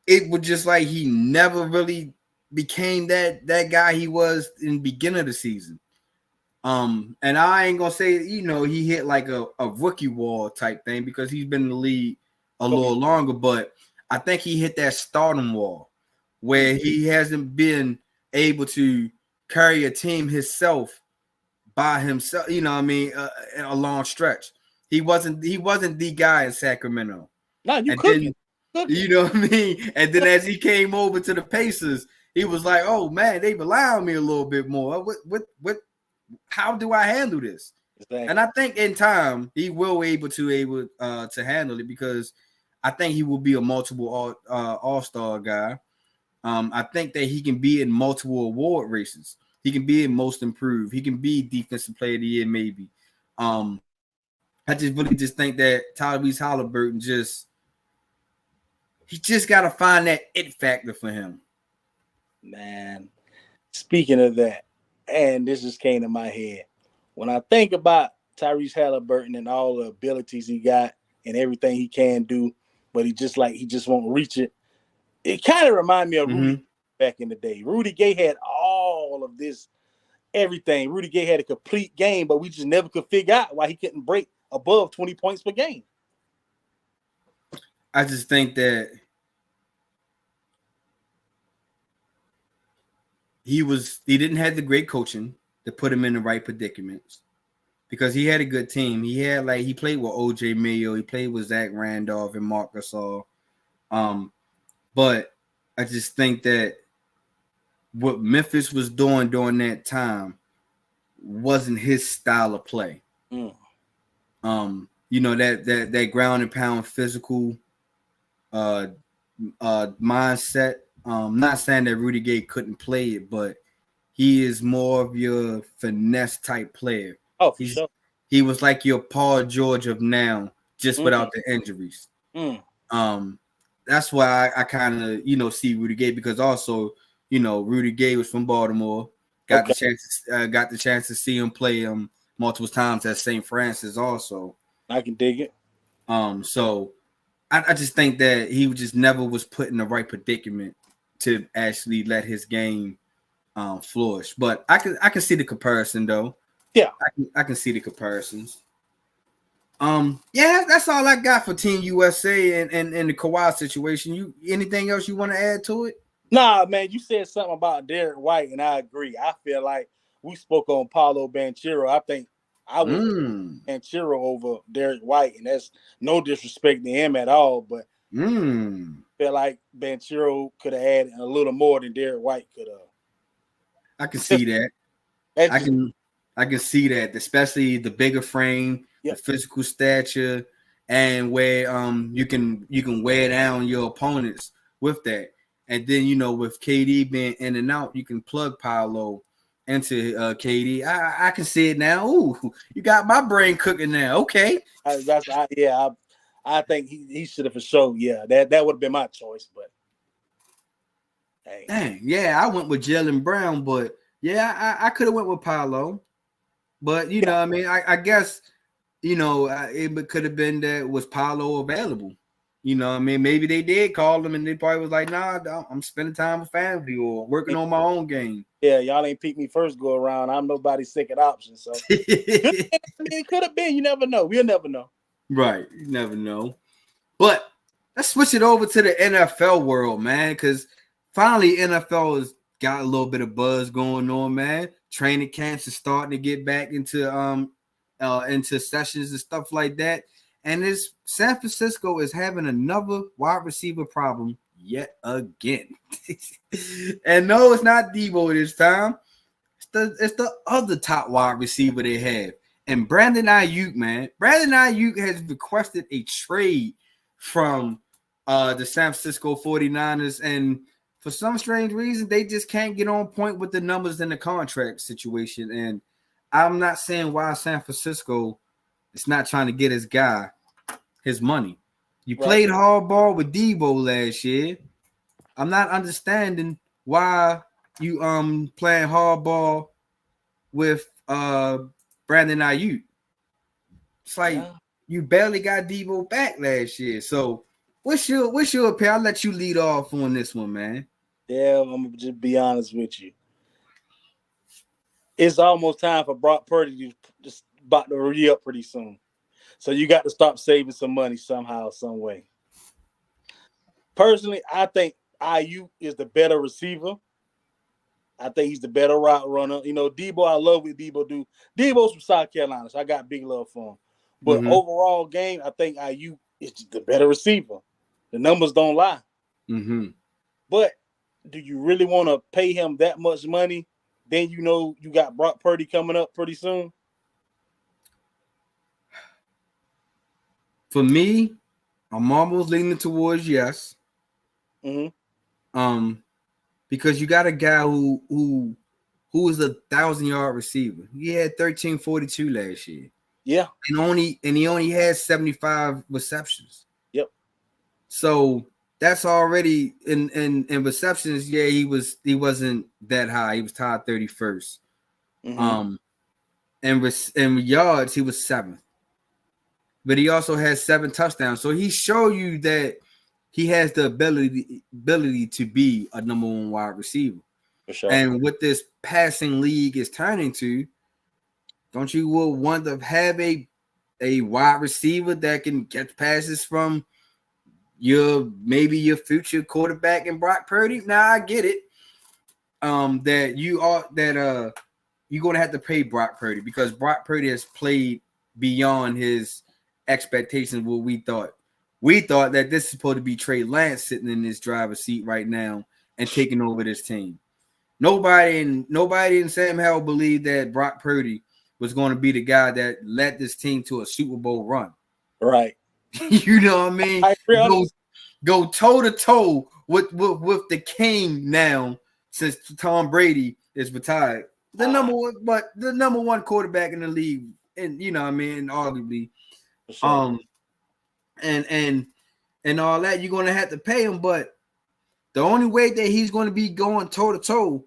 it was just like he never really became that guy he was in the beginning of the season. And I ain't gonna say, he hit like a rookie wall type thing because he's been in the league a little longer, but I think he hit that stardom wall where he hasn't been able to carry a team himself by himself, in a long stretch. He wasn't the guy in Sacramento. No, you couldn't. You know what I mean? And then as he came over to the Pacers, he was like, "Oh man, they rely on me a little bit more. What? How do I handle this?" Exactly. And I think in time he will be able to handle it because I think he will be a multiple all-star guy. I think that he can be in multiple award races. He can be in most improved. He can be defensive player of the year, maybe. I just think that Tyrese Halliburton he just got to find that it factor for him. Man, speaking of that, and this just came to my head. When I think about Tyrese Halliburton and all the abilities he got and everything he can do, but he just won't reach it. It kind of reminds me of Rudy back in the day. Rudy Gay had all of this, everything. Rudy Gay had a complete game, but we just never could figure out why he couldn't break above 20 points per game. I just think that he didn't have the great coaching to put him in the right predicaments because he had a good team. He played with OJ Mayo, he played with Zach Randolph and Marc Gasol. But I just think that what Memphis was doing during that time wasn't his style of play. That ground and pound physical mindset. Not saying that Rudy Gay couldn't play it, but he is more of your finesse type player. Oh, for sure. He was like your Paul George of now, just without the injuries. That's why I kind of see Rudy Gay because also Rudy Gay was from Baltimore. Got the chance to see him play multiple times at St. Francis also. I can dig it. So I just think that he just never was put in the right predicament to actually let his game flourish. But I can see the comparison though. Yeah, I can see the comparisons. That's all I got for Team USA and the Kawhi situation. You anything else you want to add to it? Nah, man, you said something about Derek White, and I agree. I feel like we spoke on Paolo Banchero. I think I would Banchero over Derek White, and that's no disrespect to him at all, but feel like Banchero could have added a little more than Derek White could have. I can see that. I can I can see that, especially the bigger frame, the physical stature, and where you can wear down your opponents with that. And then with KD being in and out, you can plug Paolo into KD. I can see it now. Ooh, you got my brain cooking now. Okay. I think he should have for sure. Yeah, that would have been my choice, but hey. Dang, yeah, I went with Jaylen Brown, but yeah, I could have went with Paolo. But I mean, I guess it could have been that was Paolo available. I mean, maybe they did call him and they probably was like, nah, I'm spending time with family or working on my own game. Yeah, y'all ain't pick me first go around. I'm nobody's second option. So it could have been. You never know. We'll never know. Right. You never know. But let's switch it over to the NFL world, man, because finally NFL has got a little bit of buzz going on, man. Training camps are starting to get back into sessions and stuff like that. And this San Francisco is having another wide receiver problem yet again. And no, it's not Debo this time. It's the other top wide receiver they have. And Brandon Aiyuk, man. Brandon Aiyuk has requested a trade from the San Francisco 49ers. And for some strange reason, they just can't get on point with the numbers in the contract situation. And I'm not saying why San Francisco is not trying to get his guy his money. You played hardball with Debo last year. I'm not understanding why you playing hardball with Brandon Aiyuk. It's like you barely got Debo back last year. So what's your opinion? I'll let you lead off on this one, man. Yeah, I'm gonna just be honest with you. It's almost time for Brock Purdy to just about to re-up pretty soon. So you got to start saving some money somehow, some way. Personally, I think Aiyuk is the better receiver. I think he's the better route runner. Debo, I love what Debo do. Debo's from South Carolina, so I got big love for him. But overall game, I think Aiyuk is the better receiver. The numbers don't lie. Mm-hmm. But do you really want to pay him that much money? Then you got Brock Purdy coming up pretty soon. For me, I'm almost leaning towards yes. Mm-hmm. Because you got a guy who is a 1,000-yard receiver. He had 1,342 last year. Yeah. And he only had 75 receptions. Yep. So that's already in receptions. Yeah, he wasn't that high. He was tied 31st. Mm-hmm. And yards, he was 7th. But he also has 7 touchdowns. So he showed you that he has the ability to be a number one wide receiver. For sure. And what this passing league is turning to, don't you want to have a wide receiver that can get passes from your future quarterback in Brock Purdy? Now I get it. That you're gonna have to pay Brock Purdy because Brock Purdy has played beyond his expectations. What we thought that this is supposed to be Trey Lance sitting in this driver's seat right now and taking over this team. Nobody in Sam Howell believed that Brock Purdy was going to be the guy that led this team to a Super Bowl run. Right. You know what I mean? Go toe to toe with the king now since Tom Brady is retired. The number one quarterback in the league, and what I mean, arguably. Sure. And all that, you're going to have to pay him. But the only way that he's going to be going toe-to-toe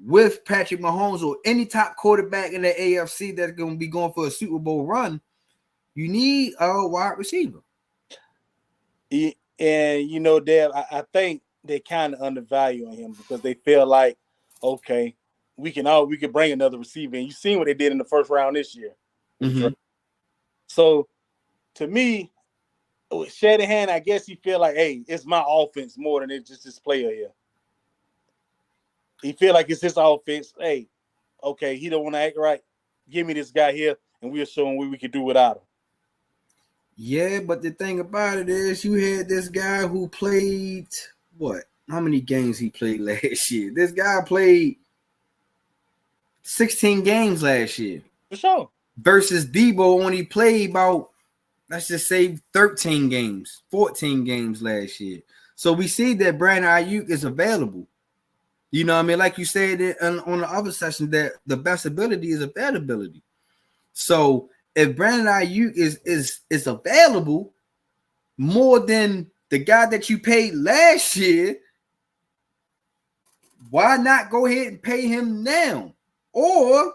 with Patrick Mahomes or any top quarterback in the AFC that's going to be going for a Super Bowl run, you need a wide receiver. And, Deb, I think they kind of undervaluing him because they feel like, okay, we can bring another receiver. And you seen what they did in the first round this year. Mm-hmm. So, to me, with Shanahan, I guess he feel like, hey, it's my offense more than it's just this player here. He feel like it's his offense. Hey, okay, he don't want to act right. Give me this guy here, and we'll show him what we can do without him. Yeah, but the thing about it is you had this guy who played what? How many games he played last year? This guy played 16 games last year. For sure. Versus Debo only played about, let's just say 13 games, 14 games last year. So we see that Brandon Aiyuk is available. You know what I mean? Like you said on the other session, that the best ability is availability. So if Brandon Aiyuk is available more than the guy that you paid last year, why not go ahead and pay him now? Or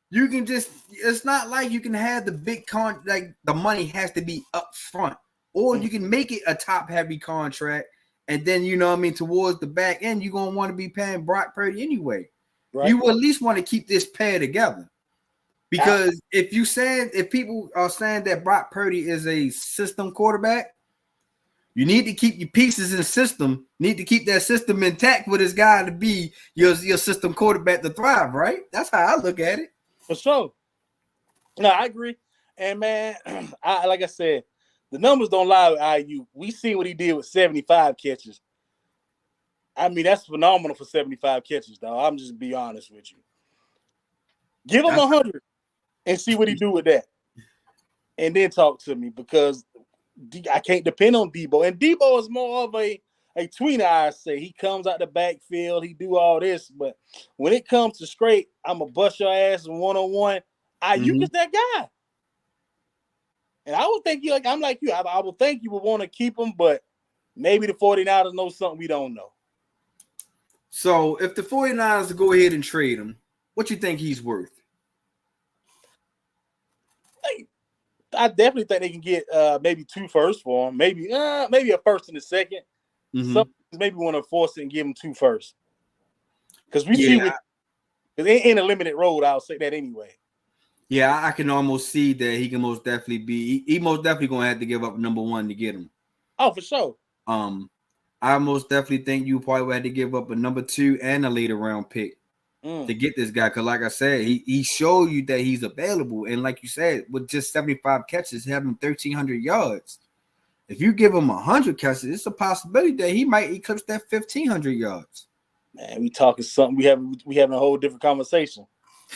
you can just, it's not like you can have the big like the money has to be up front. Or you can make it a top heavy contract. And then, you know what I mean, towards the back end, you're going to want to be paying Brock Purdy anyway. Right. You will at least want to keep this pair together. Because if people are saying that Brock Purdy is a system quarterback, you need to keep your pieces in the system, need to keep that system intact for this guy to be your system quarterback to thrive, right? That's how I look at it. For sure. No, I agree. And, man, like I said, the numbers don't lie with Aiyuk. We see what he did with 75 catches. I mean, that's phenomenal for 75 catches, dog. I'm just be honest with you. Give him 100 and see what he do with that. And then talk to me, because I can't depend on Debo. And Debo is more of a tweener, I say. He comes out the backfield. He do all this. But when it comes to straight, I'm going to bust your ass in one-on-one. Aiyuk is that guy. And I would think I'm like you. I would think you would want to keep him, but maybe the 49ers know something we don't know. So if the 49ers go ahead and trade him, what you think he's worth? I definitely think they can get maybe 2 firsts for him. Maybe a first and a second. Some maybe want to force it and give him 2 firsts. Because we see in a limited road, I'll say that anyway. Yeah, I can almost see that he can most definitely be. He most definitely gonna have to give up number 1 to get him. Oh, for sure. I most definitely think you probably had to give up a number 2 and a later round pick to get this guy. Because, like I said, he showed you that he's available, and like you said, with just 75 catches, having 1,300 yards. If you give him 100 catches, it's a possibility that he might eclipse that 1,500 yards. Man, we talking something. We having a whole different conversation.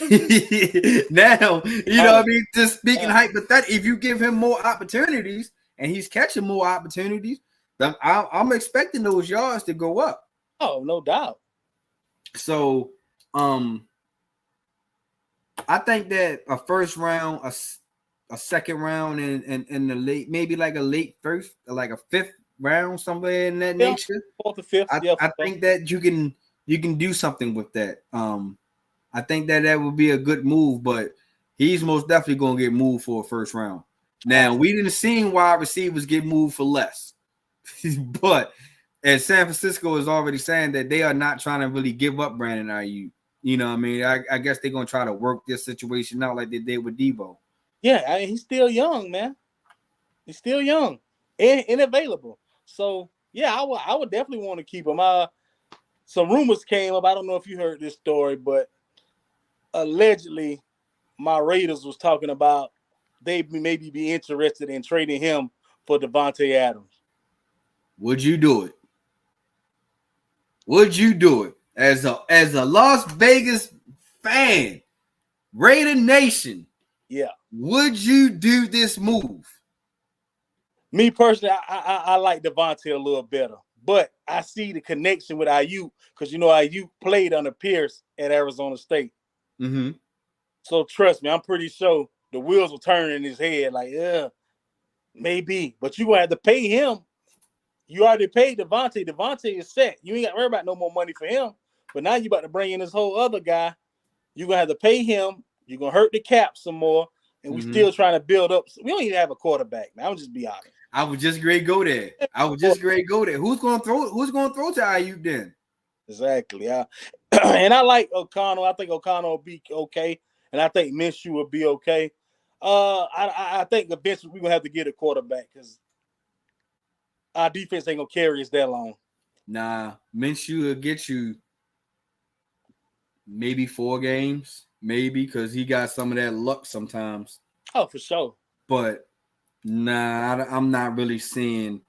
Now, you know what I mean? Just speaking hypothetically, if you give him more opportunities and he's catching more opportunities, then I'm expecting those yards to go up. Oh, no doubt. So, I think that a first round, a second round, and the late, maybe like a late first, like a 5th round, somewhere in that nature. 4th or 5th. I think that you can do something with that. I think that would be a good move, but he's most definitely going to get moved for a first round. Now, we didn't see wide receivers get moved for less. But as San Francisco is already saying that they are not trying to really give up Brandon Aiyuk. You know what I mean? I guess they're going to try to work this situation out like they did with Debo. Yeah, he's still young, man. He's still young and available. So, yeah, I would definitely want to keep him. Some rumors came up. I don't know if you heard this story, but allegedly my Raiders was talking about they maybe be interested in trading him for Devontae Adams. Would you do it? Would you do it as a Las Vegas fan, Raider Nation? Yeah. Would you do this move? Me personally, I like Devontae a little better, but I see the connection with Aiyuk because Aiyuk played under Pierce at Arizona State. So trust me, I'm pretty sure the wheels will turn in his head like, yeah, maybe. But you're going to have to pay him. You already paid Devontae. Devontae is set. You ain't got to worry about no more money for him. But now you about to bring in this whole other guy. You're going to have to pay him. You're going to hurt the cap some more. And we're still trying to build up. We don't even have a quarterback, man. I'm just be honest. I would just great go there. Who's going to throw to Aiyuk then? Exactly. And I like O'Connell. I think O'Connell will be okay. And I think Minshew will be okay. I think eventually we're going to have to get a quarterback because our defense ain't going to carry us that long. Nah, Minshew will get you maybe 4 games, maybe, because he got some of that luck sometimes. Oh, for sure. But, nah, I'm not really seeing,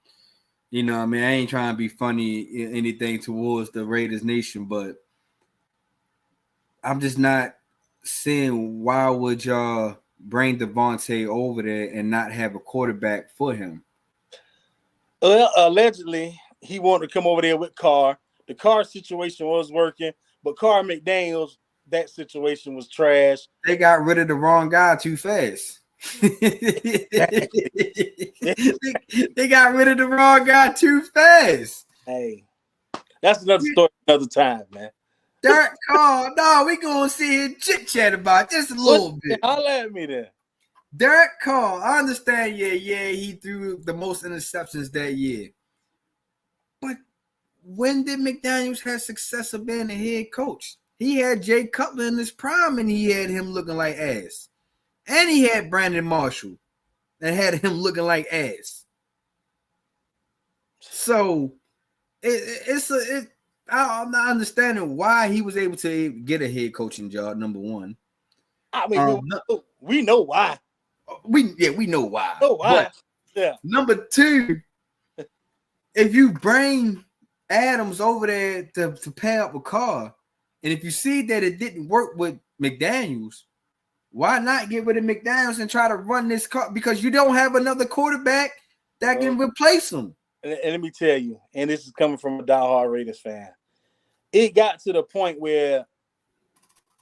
I ain't trying to be funny anything towards the Raiders Nation, but I'm just not seeing why would y'all bring Devontae over there and not have a quarterback for him? Well, allegedly, he wanted to come over there with Carr. The Carr situation was working, but Carr McDaniels, that situation was trash. They got rid of the wrong guy too fast. Exactly. They got rid of the wrong guy too fast. Hey, that's another story another time, man. Derek Carr, no, we gonna sit here and chit chat about just a little bit. Holla at me then. Derek Carr, I understand, yeah, he threw the most interceptions that year. But when did McDaniels have success of being a head coach? He had Jay Cutler in his prime, and he had him looking like ass. And he had Brandon Marshall and had him looking like ass. So I'm not understanding why he was able to get a head coaching job, number one. I mean, we know why. We know why. Oh, why? Yeah. Number two, if you bring Adams over there to pair up a car, and if you see that it didn't work with McDaniels, why not get rid of McDaniels and try to run this car? Because you don't have another quarterback that can replace him. And let me tell you, and this is coming from a diehard Raiders fan, it got to the point where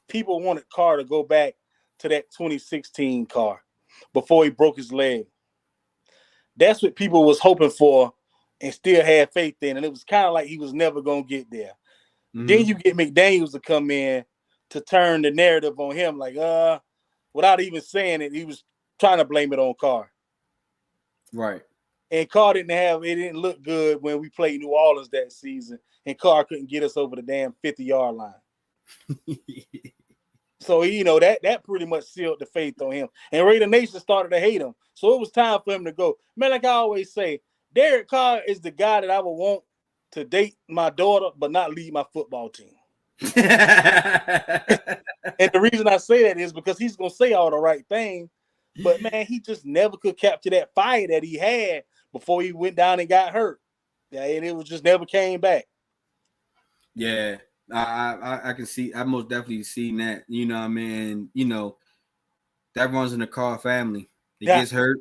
people wanted Carr to go back to that 2016 Carr before he broke his leg. That's what people was hoping for and still had faith in, and it was kind of like he was never going to get there. Mm-hmm. Then you get McDaniels to come in to turn the narrative on him, like, without even saying it, he was trying to blame it on Carr. Right. And Carr didn't look good when we played New Orleans that season, and Carr couldn't get us over the damn 50-yard line. So, that pretty much sealed the faith on him. And Raider Nation started to hate him. So it was time for him to go. Man, like I always say, Derek Carr is the guy that I would want to date my daughter, but not lead my football team. And the reason I say that is because he's going to say all the right things, but, man, he just never could capture that fire that he had before he went down and got hurt. Yeah, and it was just never came back. Yeah. I can see. I most definitely seen that. You know what I mean? That runs in the Carr family. He gets hurt.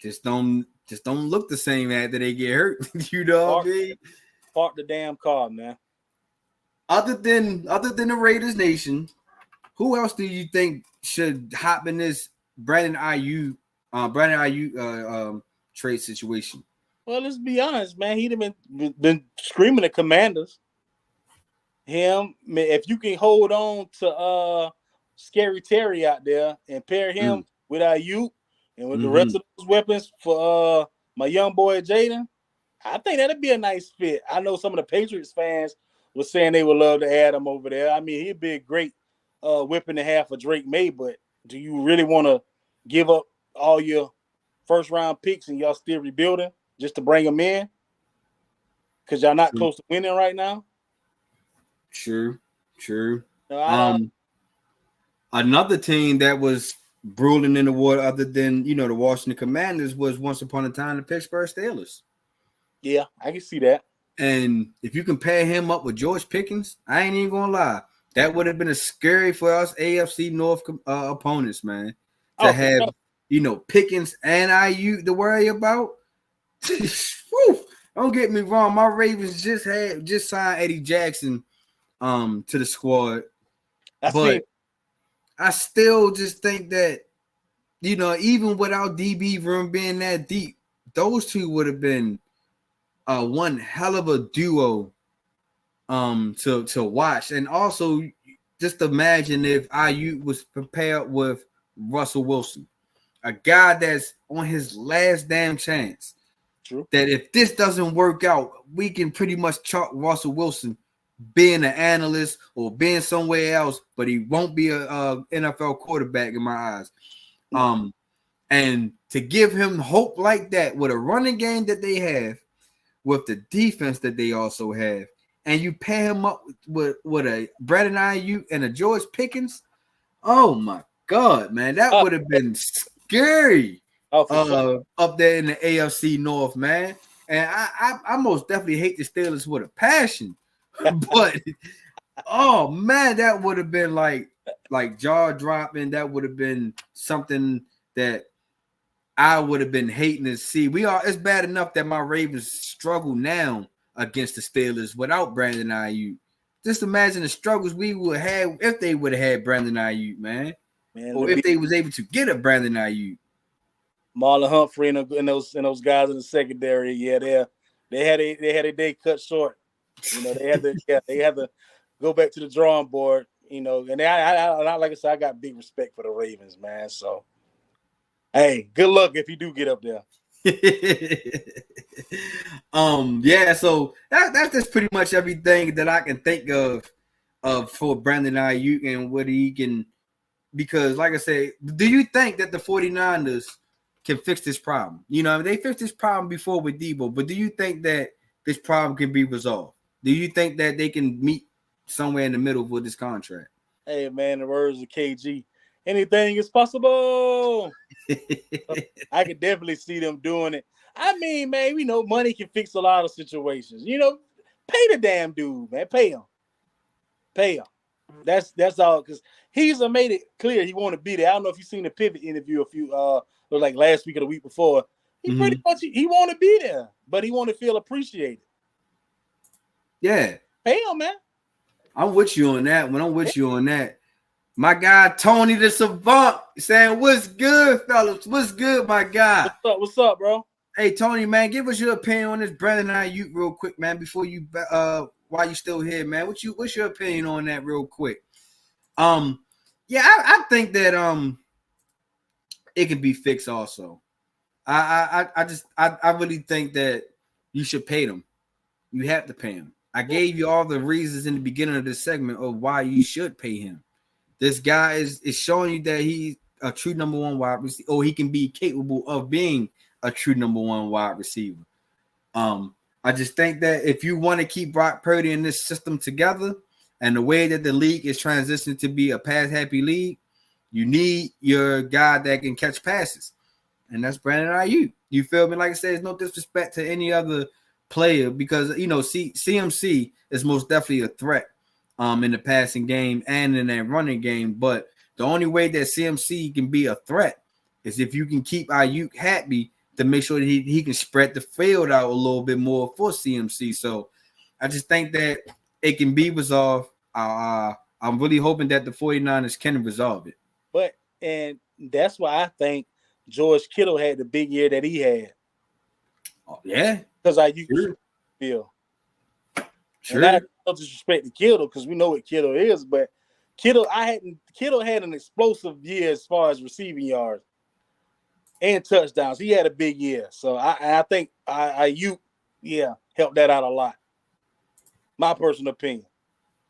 Just don't look the same after they get hurt. You know what I mean? Park the damn car, man. Other than the Raiders Nation, who else do you think should hop in this Brandon Aiyuk trade situation? Well, let's be honest, man. He'd have been screaming at Commanders. Him, if you can hold on to Scary Terry out there and pair him with Aiyuk and with the rest of those weapons for my young boy Jaden, I think that'd be a nice fit. I know some of the Patriots fans were saying they would love to add him over there. I mean, he'd be a great whipping in half of Drake May, but do you really want to give up all your first-round picks and y'all still rebuilding just to bring him in? Because y'all not close to winning right now? True. Another team that was brewing in the water other than, the Washington Commanders was once upon a time the Pittsburgh Steelers. Yeah, I can see that. And if you compare him up with George Pickens, I ain't even going to lie. That would have been a scary for us AFC North opponents, man, to have, Pickens and Aiyuk to worry about. Don't get me wrong. My Ravens just signed Eddie Jackson to the squad. I still just think that, even without DB room being that deep, those two would have been one hell of a duo to watch. And also just imagine if Aiyuk was paired with Russell Wilson, a guy that's on his last damn chance. True. That if this doesn't work out, we can pretty much chalk Russell Wilson being an analyst or being somewhere else, but he won't be a NFL quarterback in my eyes. And to give him hope like that with a running game that they have, with the defense that they also have, and you pair him up with a Brandon Aiyuk and a George Pickens, oh my God, man, that would have been scary up there in the AFC North, man. And I most definitely hate the Steelers with a passion. But oh man, that would have been like like jaw dropping. That would have been something that I would have been hating to see. It's bad enough that my Ravens struggle now against the Steelers without Brandon Aiyuk. Just imagine the struggles we would have if they would have had Brandon Aiyuk, man. Or if they was able to get a Brandon Aiyuk. Marlon Humphrey and those guys in the secondary, they had a day cut short. You know, they had to go back to the drawing board. You know, and I like I said, I got big respect for the Ravens, man. So, hey, good luck if you do get up there. So that's just pretty much everything that I can think of for Brandon Aiyuk and what he can, because like I said, do you think that the 49ers can fix this problem? You know, they fixed this problem before with Debo, but do you think that this problem can be resolved? Do you think that they can meet somewhere in the middle with this contract? Hey man, the words of KG, anything is possible. I could definitely see them doing it. I mean, man, we know money can fix a lot of situations. You know, pay the damn dude, man. Pay him. That's all, because he's made it clear he want to be there. I don't know if you've seen the Pivot interview like last week or the week before. He pretty much he want to be there, but he want to feel appreciated. Yeah, pay him, man. I'm with you on that. When I'm with you on that, my guy Tony the Savant saying, "What's good, fellas? What's good, my guy? What's up, bro? Hey, Tony, man, give us your opinion on this Brandon Aiyuk real quick, man. Before you, while you still here, man, what's your opinion on that real quick? I think that it can be fixed also. I really think that you should pay them. You have to pay him. I gave you all the reasons in the beginning of this segment of why you should pay him. This guy is showing you that he's a true number one wide receiver, or he can be capable of being a true number one wide receiver. I just think that if you want to keep Brock Purdy in this system together, and the way that the league is transitioning to be a pass-happy league, you need your guy that can catch passes, and that's Brandon Aiyuk. You feel me? Like I said, there's no disrespect to any other player, because you know CMC is most definitely a threat in the passing game and in that running game, but the only way that CMC can be a threat is if you can keep Aiyuk happy to make sure that he can spread the field out a little bit more for CMC. So I just think that it can be resolved. I'm really hoping that the 49ers can resolve it. And that's why I think George Kittle had the big year that he had. Oh, yeah. Because Aiyuk feel. Sure. And not disrespect to Kittle, because we know what Kittle is, but Kittle had an explosive year as far as receiving yards and touchdowns. He had a big year. So I think Aiyuk, helped that out a lot. My personal opinion.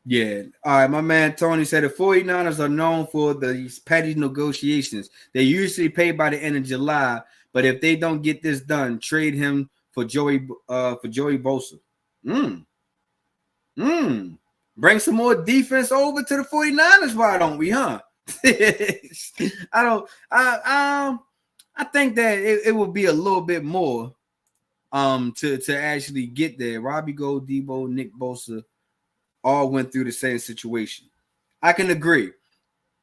Yeah. All right. My man Tony said the 49ers are known for these petty negotiations. They usually pay by the end of July, but if they don't get this done, trade him for Joey Bosa. Bring some more defense over to the 49ers. Why don't we, huh? I think that it will be a little bit more to actually get there. Robbie Gold, Debo, Nick Bosa all went through the same situation. I can agree.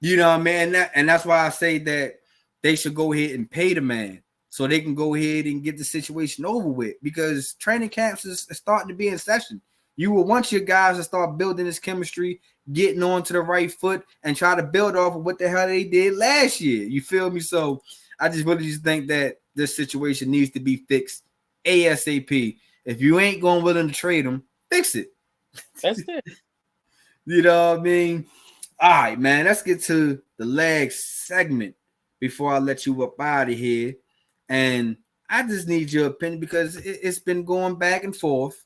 You know what I mean? And that's why I say that they should go ahead and pay the man so they can go ahead and get the situation over with, because training camps is starting to be in session. You will want your guys to start building this chemistry, getting on to the right foot, and try to build off of what the hell they did last year. You feel me? So I just really think that this situation needs to be fixed ASAP. If you ain't going willing to trade them, fix it. That's it. You know what I mean? All right, man. Let's get to the leg segment before I let you up out of here. And I just need your opinion, because it's been going back and forth.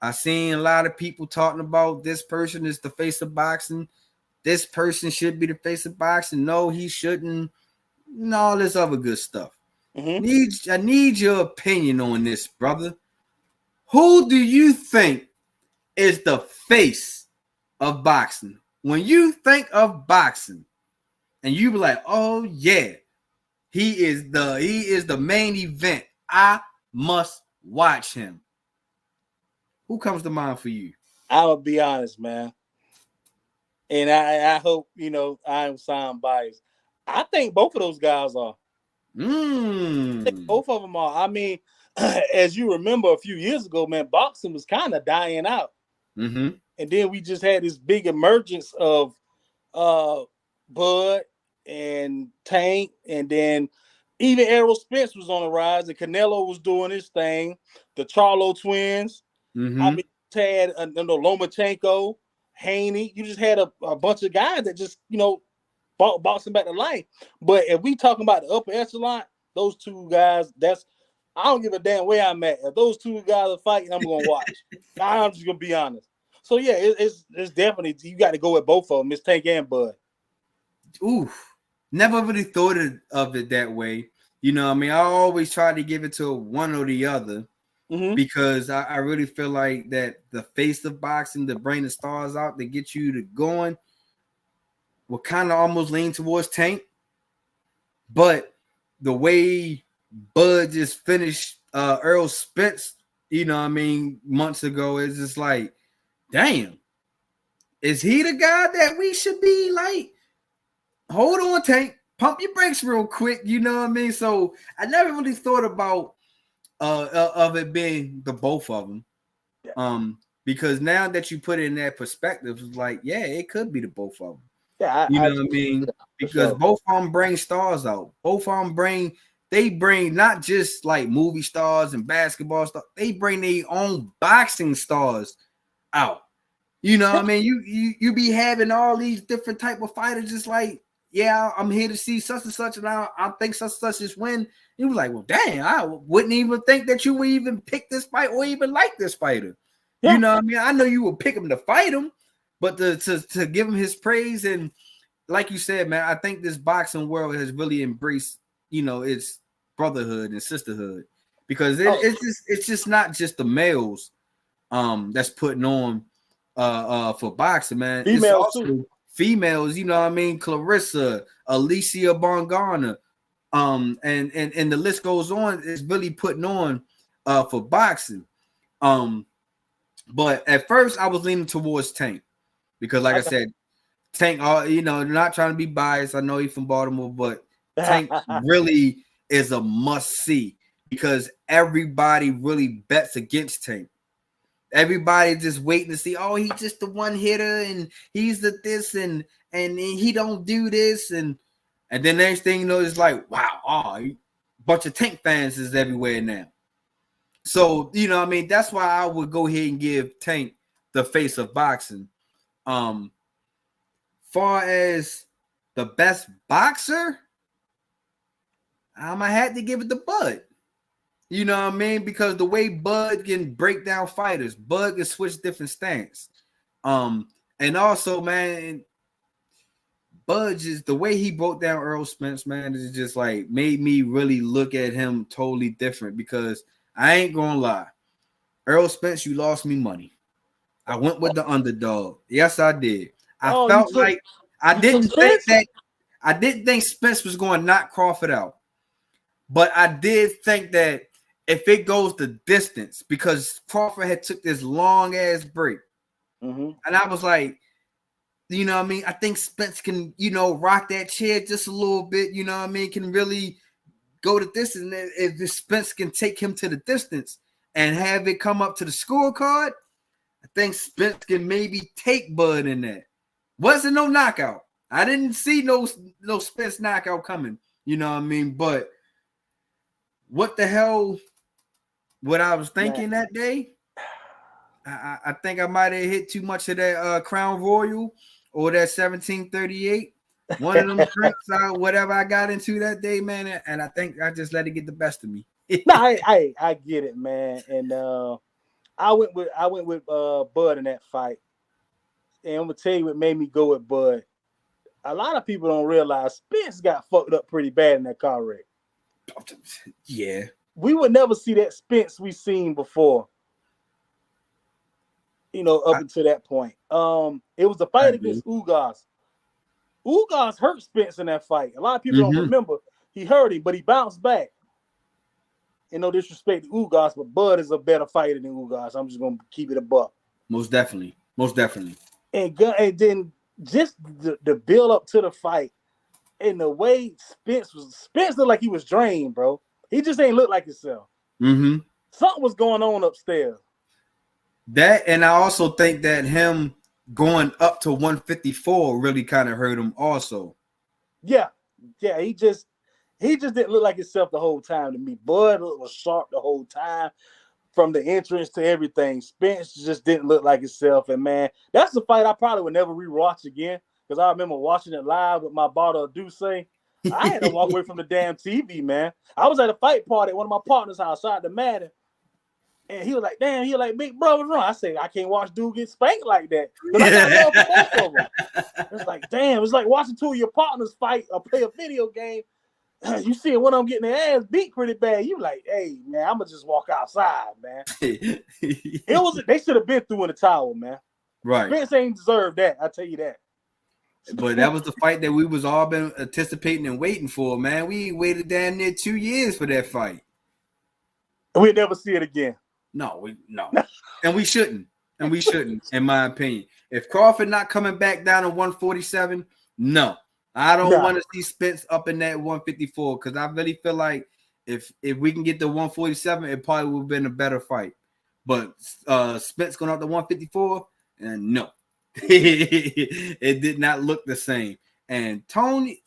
I've seen a lot of people talking about this person is the face of boxing. This person should be the face of boxing. No, he shouldn't. And all this other good stuff. I need your opinion on this, brother. Who do you think is the face of boxing? When you think of boxing and you be like, oh yeah, he is the main event. I must watch him. Who comes to mind for you? I'll be honest, man. And I hope, I'm sound biased. I think both of those guys are. I think both of them are. I mean, as you remember a few years ago, man, boxing was kind of dying out. Mm-hmm. And then we just had this big emergence of Bud and Tank, and then even Errol Spence was on the rise, and Canelo was doing his thing. The Charlo twins. Mm-hmm. I mean, you had Lomachenko, Haney. You just had a bunch of guys that just brought boxing back to life. But if we talking about the upper echelon, those two guys, I don't give a damn where I'm at. If those two guys are fighting, I'm gonna watch. I'm just gonna be honest. So yeah, it's definitely, you got to go with both of them. It's Tank and Bud. Oof. Never really thought of it that way. You know what I mean? I always try to give it to one or the other because I really feel like that the face of boxing, to bring the stars out, to get you to going, will kind of almost lean towards Tank. But the way Bud just finished Earl Spence, months ago, it's just like, damn, is he the guy that we should be like? Hold on, Tank. Pump your brakes real quick. You know what I mean? So I never really thought about of it being the both of them. Yeah. Because now that you put it in that perspective, it's like, yeah, it could be the both of them. Yeah, what I mean? Because both of them bring stars out. Both of them bring not just like movie stars and basketball stars. They bring their own boxing stars out. You know what I mean? You be having all these different type of fighters, just like, yeah, I'm here to see such and such, and I think such and such is win. You was like, well, dang, I wouldn't even think that you would even pick this fight or even like this fighter. Yeah. You know what I mean? I know you would pick him to fight him, but to give him his praise, and like you said, man, I think this boxing world has really embraced, its brotherhood and sisterhood, because it's just not just the males that's putting on for boxing, man. Females it's also too. Females, you know what I mean? Clarissa, Alicia Bongana, and the list goes on. It's really putting on for boxing. But at first I was leaning towards Tank because, like I said, Tank, not trying to be biased. I know he's from Baltimore, but Tank really is a must-see because everybody really bets against Tank. Everybody just waiting to see, oh, he's just the one hitter and he's the this and he don't do this. And then next thing you know, it's like, wow, bunch of Tank fans is everywhere now. So, I mean, that's why I would go ahead and give Tank the face of boxing. Far as the best boxer, I had to give it to Bud. You know what I mean? Because the way Bud can break down fighters, Bud can switch different stance. And also, man, Bud just, the way he broke down Earl Spence, man, is just like made me really look at him totally different, because I ain't gonna lie. Earl Spence, you lost me money. I went with the underdog. Yes, I did. I felt like I didn't think Spence was going to knock Crawford out. But I did think that if it goes the distance, because Crawford had took this long ass break, and I was like, you know what I mean? I think Spence can, rock that chair just a little bit, you know what I mean? Can really go the distance. If Spence can take him to the distance and have it come up to the scorecard, I think Spence can maybe take Bud in that. Wasn't no knockout. I didn't see no Spence knockout coming, you know what I mean? But what the hell? What I was thinking that day, I think I might have hit too much of that Crown Royal or that 1738. One of them drinks, whatever I got into that day, man, and I think I just let it get the best of me. I get it, man. And I went with Bud in that fight. And I'm gonna tell you what made me go with Bud. A lot of people don't realize Spence got fucked up pretty bad in that car wreck. Yeah. We would never see that Spence we seen before. Up until that point. It was the fight against Ugas. Ugas hurt Spence in that fight. A lot of people don't remember. He hurt him, but he bounced back. And no disrespect to Ugas, but Bud is a better fighter than Ugas. I'm just gonna keep it a buck. Most definitely. And then just the build up to the fight and the way Spence looked like he was drained, bro. He just ain't look like himself. Mm-hmm. Something was going on upstairs. That, and I also think that him going up to 154 really kind of hurt him also. Yeah, he just didn't look like himself the whole time to me. Bud was sharp the whole time, from the entrance to everything. Spence just didn't look like himself, and man, that's the fight I probably would never rewatch again, because I remember watching it live with my bottle of Douce. I had to walk away from the damn TV, man. I was at a fight party at one of my partners' house, shout out to Madden. And he was like, damn, he was like, big bro, what's wrong? I said, I can't watch dude get spanked like that. But I got love for both of them. It's like, damn, it's like watching two of your partners fight or play a video game. You see one of them getting their ass beat pretty bad. You like, hey, man, I'm going to just walk outside, man. They should have been through in the towel, man. Right. Spence ain't deserved that, I tell you that. But that was the fight that we was all been anticipating and waiting for, man. We waited damn near 2 years for that fight. We'll never see it again. No. And we shouldn't. In my opinion. If Crawford not coming back down to 147, no. I don't want to see Spence up in that 154, because I really feel like if we can get to 147, it probably would have been a better fight. But Spence going up to 154, and no. It did not look the same. And Tony.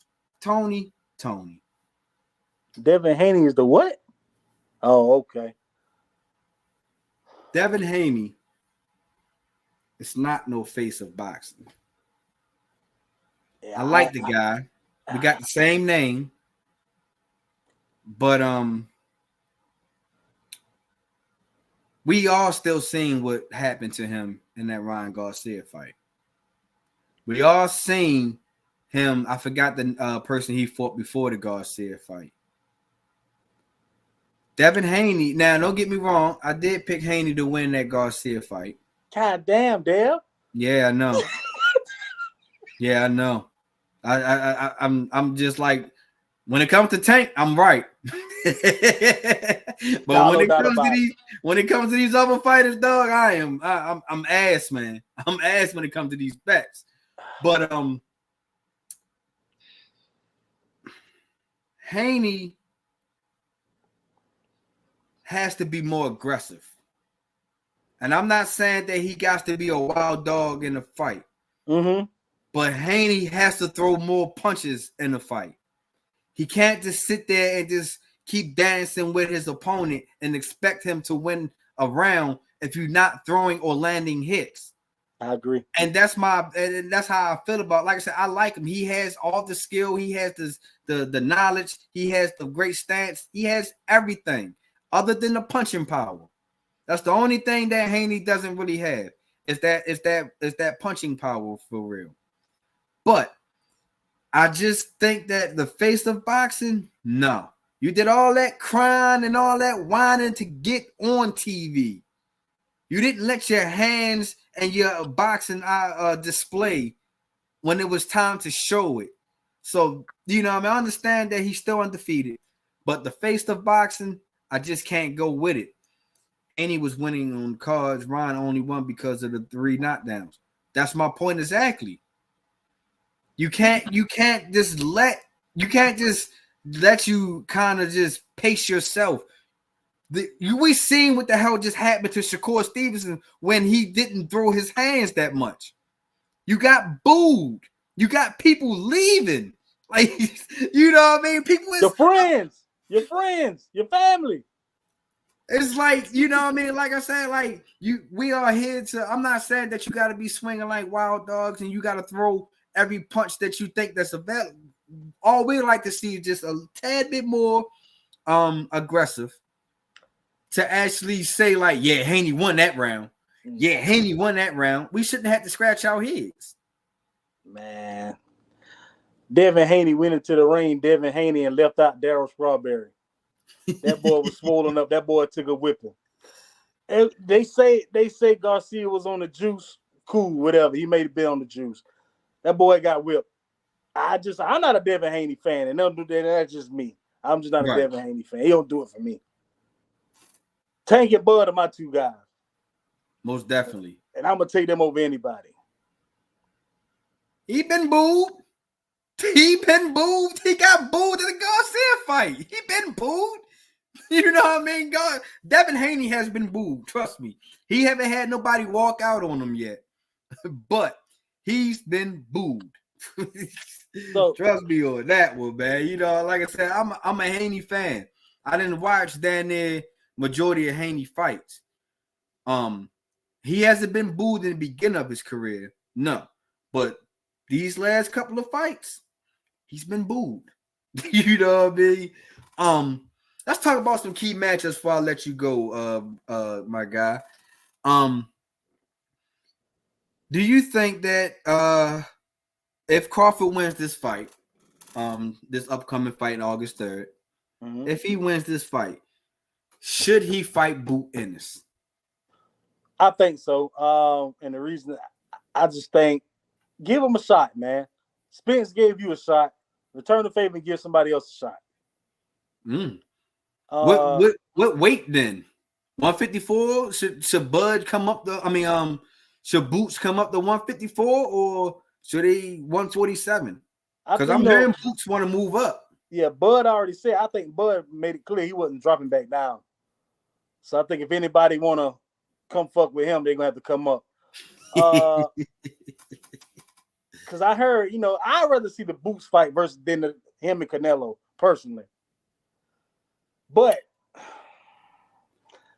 Devin Haney is the what? Oh, okay. Devin Haney, it's not no face of boxing. Yeah, I like the guy. We got the same name, but we all still seen what happened to him in that Ryan Garcia fight. We all seen him. I forgot the person he fought before the Garcia fight. Devin Haney. Now, don't get me wrong. I did pick Haney to win that Garcia fight. God damn, Dale. Yeah, I know. Yeah, I know. I'm just like, when it comes to Tank, I'm right. But when it comes to these other fighters, dog, I'm ass, man. I'm ass when it comes to these bets. But Haney has to be more aggressive. And I'm not saying that he got to be a wild dog in the fight. Mm-hmm. But Haney has to throw more punches in the fight. He can't just sit there and just keep dancing with his opponent and expect him to win a round if you're not throwing or landing hits. I agree. And that's how I feel about, like I said, I like him. He has all the skill. He has the knowledge. He has the great stance. He has everything other than the punching power. That's the only thing that Haney doesn't really have. Is that punching power for real. But I just think that the face of boxing, no. You did all that crying and all that whining to get on TV. You didn't let your hands and your boxing display when it was time to show it. So, I understand that he's still undefeated. But the face of boxing, I just can't go with it. And he was winning on cards. Ron only won because of the 3 knockdowns. That's my point exactly. You can't just let you kind of just pace yourself. We seen what the hell just happened to Shakur Stevenson when he didn't throw his hands that much. You got booed. You got people leaving. Like, you know what I mean? People, your friends, your family. It's like, you know what I mean? Like I said, like we are here to, I'm not saying that you got to be swinging like wild dogs and you got to throw every punch that you think that's available. All we like to see is just a tad bit more aggressive to actually say like, yeah, Haney won that round. Yeah, Haney won that round. We shouldn't have to scratch our heads. Man. Devin Haney went into the ring, Devin Haney, and left out Darryl Strawberry. That boy was swollen up. That boy took a whipping. And they say Garcia was on the juice. Cool, whatever. He made a bet on the juice. That boy got whipped. I'm not a Devin Haney fan, and that's just me. I'm just not a Devin Haney fan. He don't do it for me. Tank and Bud are my 2 guys. Most definitely. And I'm gonna take them over anybody. He been booed. He been booed. He got booed in the Garcia fight. He been booed. You know what I mean? God, Devin Haney has been booed. Trust me. He haven't had nobody walk out on him yet. But he's been booed. So trust me on that one, man. You know, like I said, I'm a Haney fan. I didn't watch down there majority of Haney fights. He hasn't been booed in the beginning of his career. No. But these last couple of fights, he's been booed. You know what I mean? Let's talk about some key matchups before I let you go, my guy. Do you think that if Crawford wins this fight, this upcoming fight on August 3rd, if he wins this fight, should he fight Boot Ennis? I think so. And the reason I just think, give him a shot, man. Spence gave you a shot. Return the favor and give somebody else a shot. What weight then? 154? Should Bud come up should Boots come up to 154 or should they 147? Because I'm hearing Boots want to move up. Yeah, Bud already said. I think Bud made it clear he wasn't dropping back down. So I think if anybody want to come fuck with him, they're gonna have to come up. Because I heard, I'd rather see the Boots fight versus him and Canelo personally. But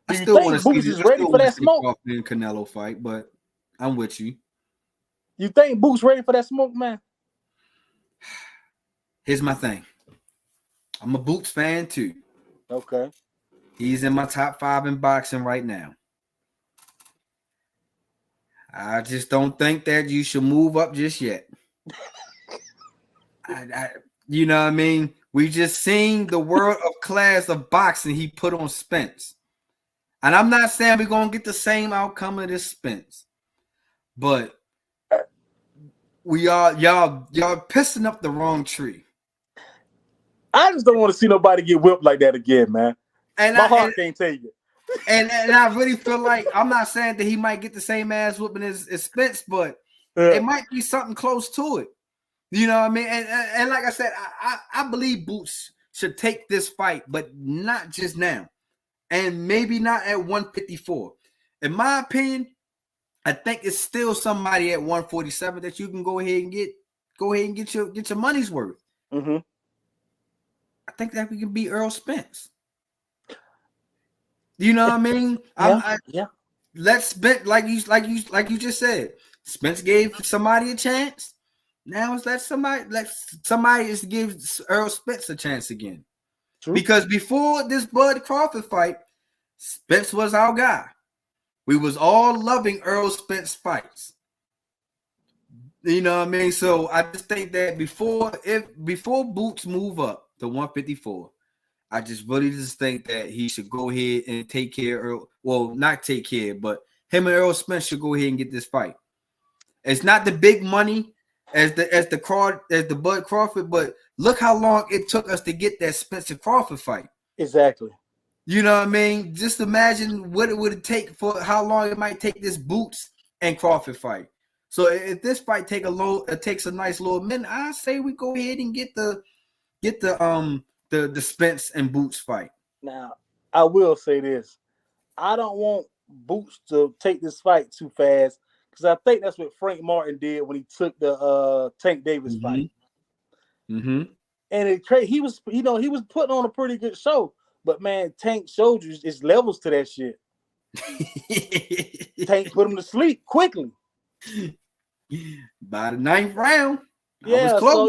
I still want to see Boots is ready for that smoke. Canelo fight, but I'm with you. You think Boots ready for that smoke, man? Here's my thing. I'm a Boots fan too. Okay. He's in my top 5 in boxing right now. I just don't think that you should move up just yet. You know what I mean? We just seen the world of class of boxing he put on Spence. And I'm not saying we're going to get the same outcome of this Spence. But y'all pissing up the wrong tree. I just don't want to see nobody get whipped like that again, man. And my heart can't take it. And I really feel like, I'm not saying that he might get the same ass whooping as Spence, but it might be something close to it. You know what I mean? And like I said, I believe Boots should take this fight, but not just now. And maybe not at 154. In my opinion, I think it's still somebody at 147 that you can go ahead and get your money's worth. Mm-hmm. I think that we can beat Earl Spence. You know what I mean? Yeah. Let's bet like you just said. Spence gave somebody a chance. Now it's let somebody just give Earl Spence a chance again. True. Because before this Bud Crawford fight, Spence was our guy. We was all loving Earl Spence fights. You know what I mean? So I just think that before Boots move up to 154, I just really just think that he should go ahead and take care of Earl. Well, not take care, but him and Earl Spence should go ahead and get this fight. It's not the big money as the Bud Crawford, but look how long it took us to get that Spencer Crawford fight. Exactly. You know what I mean? Just imagine what it would take for how long it might take this Boots and Crawford fight. So if this fight takes a nice little minute, I say we go ahead and get the Spence and Boots fight. Now, I will say this. I don't want Boots to take this fight too fast because I think that's what Frank Martin did when he took the Tank Davis fight. Mm-hmm. And he was putting on a pretty good show. But man, Tank showed you it's levels to that shit. Tank put him to sleep quickly. By the 9th round. Yeah, so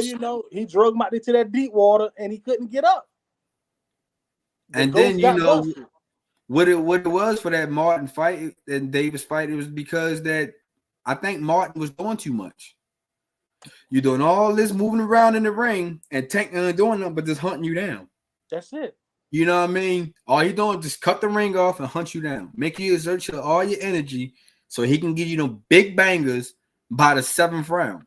he drug him out into that deep water and he couldn't get up. And then what it was for that Martin fight and Davis fight, it was because that I think Martin was doing too much. You're doing all this moving around in the ring and Tank ain't doing nothing but just hunting you down. That's it. You know what I mean? All he doing is just cut the ring off and hunt you down. Make you exert all your energy so he can give you them big bangers by the 7th round.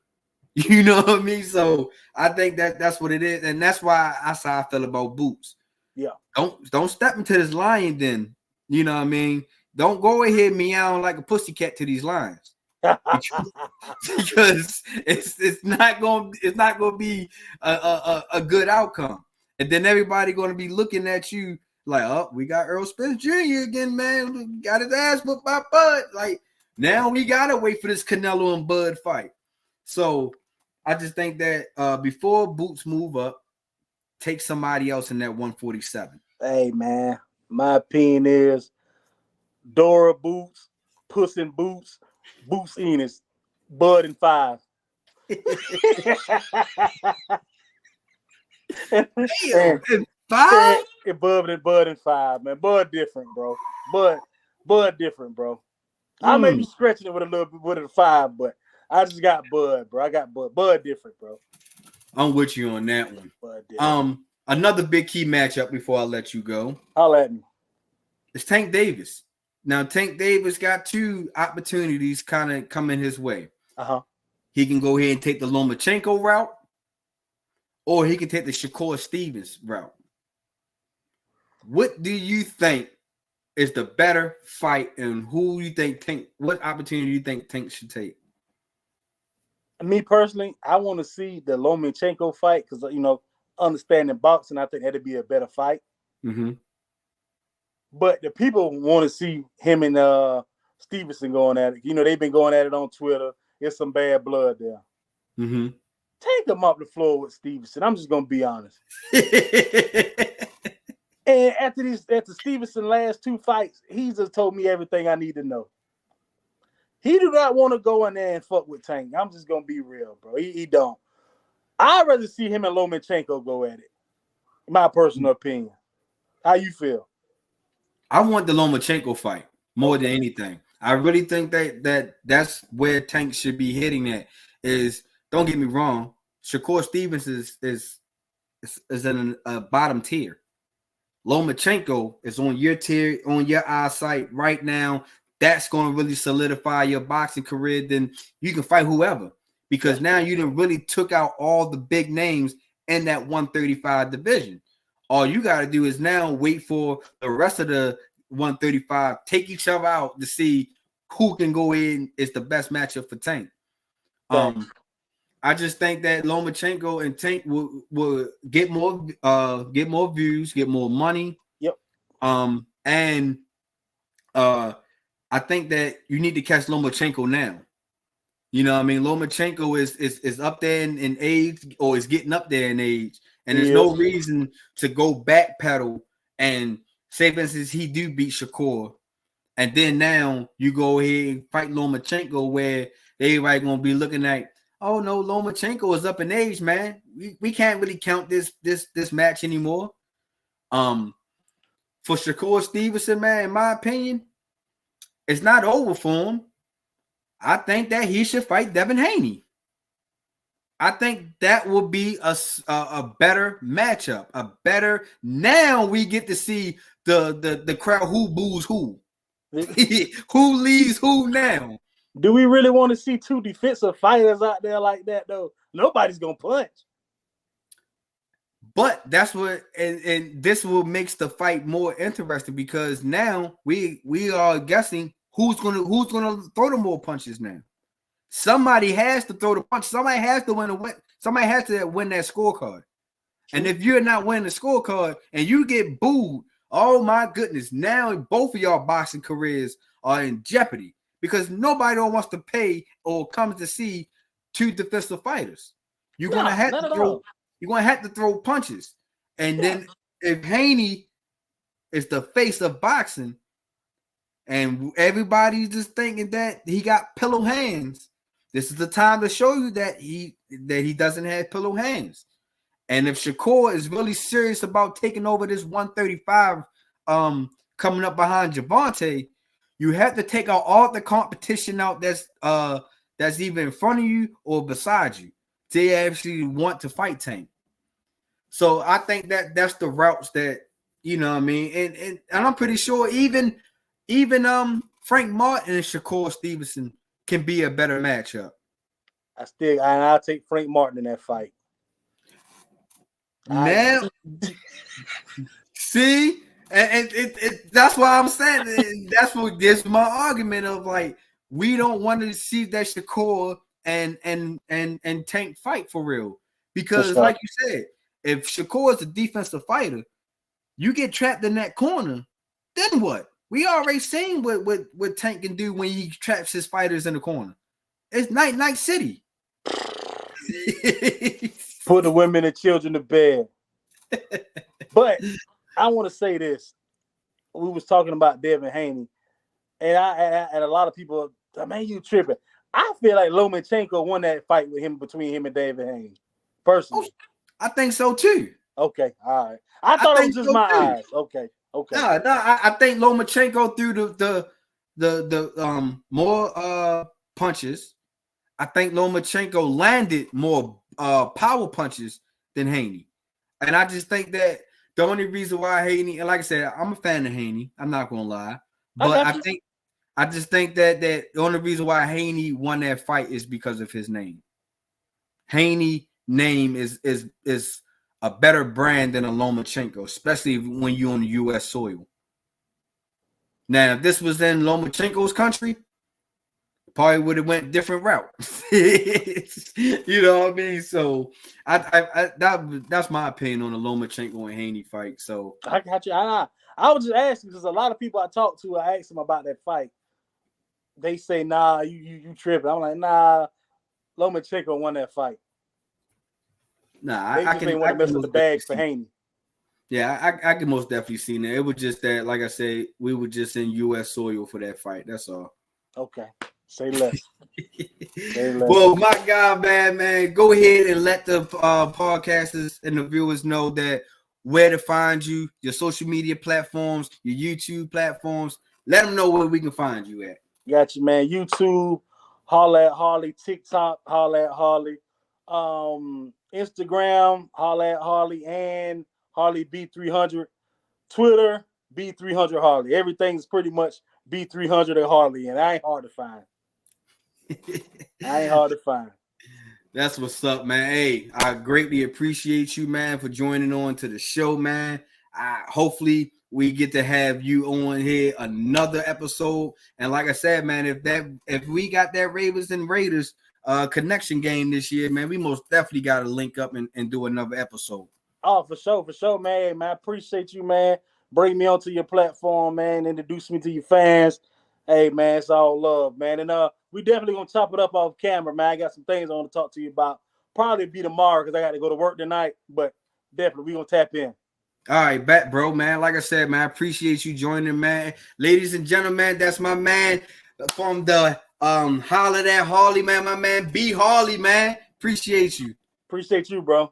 You know what I mean? So I think that's what it is. And that's why that's how I feel about Boots. Yeah. Don't step into this lion then. You know what I mean? Don't go ahead meowing like a pussycat to these lions. because it's not gonna be a good outcome. And then everybody gonna be looking at you like, oh, we got Earl Spence Jr. again, man. Got his ass whooped by Bud. Like, now we gotta wait for this Canelo and Bud fight. So I just think that before Boots move up, take somebody else in that 147. Hey, man, my opinion is Dora Boots, Puss in Boots, Boots Enos, Bud in 5. Damn, 5? Bud in 5, man. Bud different, bro. Bud different, bro. I may be stretching it with a little bit with a 5, but I just got Bud, bro. I got Bud. Bud different, bro. I'm with you on that one. Bud different. Another big key matchup before I let you go. Holla at me. It's Tank Davis. Now, Tank Davis got 2 opportunities kind of coming his way. He can go ahead and take the Lomachenko route, or he can take the Shakur Stevens route. What do you think is the better fight, and who you think what opportunity do you think Tank should take? Me personally, I want to see the Lomachenko fight because, understanding boxing, I think that'd be a better fight. Mm-hmm. But the people want to see him and Stevenson going at it. They've been going at it on Twitter. There's some bad blood there. Mm-hmm. Take him off the floor with Stevenson. I'm just gonna be honest. And after Stevenson last 2 fights, he just told me everything I need to know. He do not want to go in there and fuck with Tank. I'm just gonna be real, bro. He don't. I'd rather see him and Lomachenko go at it. In my personal opinion. How you feel? I want the Lomachenko fight more than anything. I really think that's where Tank should be hitting at. Is, don't get me wrong, Shakur Stevens is in a bottom tier. Lomachenko is on your tier, on your eyesight right now. That's going to really solidify your boxing career. Then you can fight whoever, because now you done really took out all the big names in that 135 division. All you got to do is now wait for the rest of the 135, take each other out to see who can go in is the best matchup for Tank. I just think that Lomachenko and Tank will get more views, get more money. Yep. And I think that you need to catch Lomachenko now. You know what I mean? Lomachenko is up there in age, or is getting up there in age. And there's no reason to go backpedal and say, for instance, he do beat Shakur. And then now you go ahead and fight Lomachenko, where everybody going to be looking at, oh, no, Lomachenko is up in age, man. We can't really count this match anymore. For Shakur Stevenson, man, in my opinion, it's not over for him. I think that he should fight Devin Haney. I think that will be a better matchup. Now we get to see the crowd who boos who. Who leaves who now. Do we really want to see 2 defensive fighters out there like that, though? Nobody's going to punch. But that's what, and this will makes the fight more interesting, because now we are guessing who's gonna throw the more punches now. Somebody has to throw the punch. Somebody has to win Somebody has to win that scorecard. And if you're not winning the scorecard and you get booed, oh my goodness, now both of y'all boxing careers are in jeopardy, because nobody wants to pay or comes to see 2 defensive fighters. You're gonna have to throw punches. And then if Haney is the face of boxing, and everybody's just thinking that he got pillow hands, this is the time to show you that he doesn't have pillow hands. And if Shakur is really serious about taking over this 135 coming up behind Javante, you have to take out all the competition out that's either in front of you or beside you to actually want to fight Tank. So I think that's the routes that, you know what I mean, and I'm pretty sure even Frank Martin and Shakur Stevenson can be a better matchup. I'll take Frank Martin in that fight. Now, see, and that's why I'm saying that's my argument of, like, we don't want to see that Shakur and Tank fight for real. Because like you said, if Shakur is a defensive fighter, you get trapped in that corner, then what? We already seen what Tank can do when he traps his fighters in the corner. It's night city. Put the women and children to bed. But I want to say this. We was talking about Devin Haney, and a lot of people, man, you tripping. I feel like Lomachenko won that fight between him and David Haney. Personally. I think so too. Okay, all right. I thought it was just so my eyes. Okay. No, I think Lomachenko threw the more punches. I think Lomachenko landed more power punches than Haney. And I just think that the only reason why Haney, and like I said, I'm a fan of Haney. I'm not gonna lie. But I just think that the only reason why Haney won that fight is because of his name. Haney name is a better brand than a Lomachenko, especially when you're on the U.S. soil. Now, if this was in Lomachenko's country, probably would have went different route. You know what I mean? So that's my opinion on the Lomachenko and Haney fight. So I got you. I was just asking because a lot of people I talked to, I asked them about that fight. They say, nah, you tripping. I'm like, nah, Lomachenko won that fight. Nah, I can want to mess with the bags for Haney. Yeah, I can most definitely see that. It was just that, like I said, we were just in U.S. soil for that fight. That's all. Okay. Say less. Say less. Well, my God, man, go ahead and let the podcasters and the viewers know that where to find you, your social media platforms, your YouTube platforms. Let them know where we can find you at. Got you, man. YouTube, Holla At Harley, TikTok, Holla At Harley, Instagram, Holla At Harley, and Harley B300, Twitter, B300 Harley. Everything's pretty much B300 at Harley, and I ain't hard to find. That's what's up, man. Hey, I greatly appreciate you, man, for joining on to the show, man. Hopefully we get to have you on here another episode. And like I said, man, if we got that Ravens and Raiders connection game this year, man, we most definitely got to link up and do another episode. Oh, for sure, man. Hey, man, I appreciate you, man. Bring me onto your platform, man. Introduce me to your fans. Hey, man, it's all love, man. And we definitely gonna chop it up off camera, man. I got some things I want to talk to you about. Probably be tomorrow because I got to go to work tonight, but definitely we gonna tap in. All right, bet, bro, man. Like I said, man, I appreciate you joining, man. Ladies and gentlemen, that's my man from the Holla At Harley, man. My man B Harley, man. Appreciate you. Appreciate you, bro.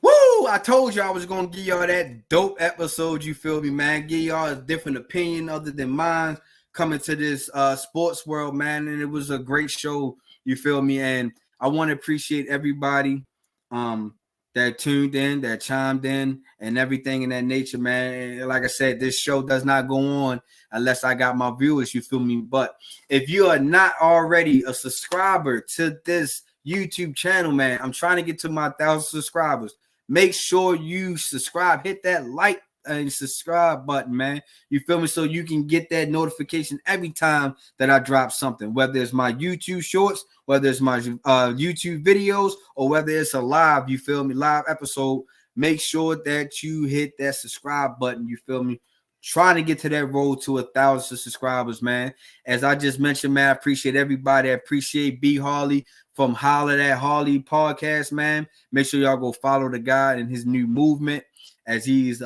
Woo! I told you I was gonna give y'all that dope episode. You feel me, man? Give y'all a different opinion other than mine coming to this sports world, man. And it was a great show. You feel me? And I want to appreciate everybody that tuned in, that chimed in, and everything in that nature, man. And like I said, this show does not go on unless I got my viewers. You feel me? But if you are not already a subscriber to this YouTube channel, man, I'm trying to get to my 1,000 subscribers. Make sure you subscribe, hit that like and subscribe button, man. You feel me? So you can get that notification every time that I drop something, whether it's my YouTube shorts, whether it's my YouTube videos, or whether it's a live, you feel me, live episode. Make sure that you hit that subscribe button, you feel me? Trying to get to that road to 1,000 subscribers, man. As I just mentioned, man, I appreciate everybody. I appreciate B Harley from Holla At Harley Podcast, man. Make sure y'all go follow the guy and his new movement as he's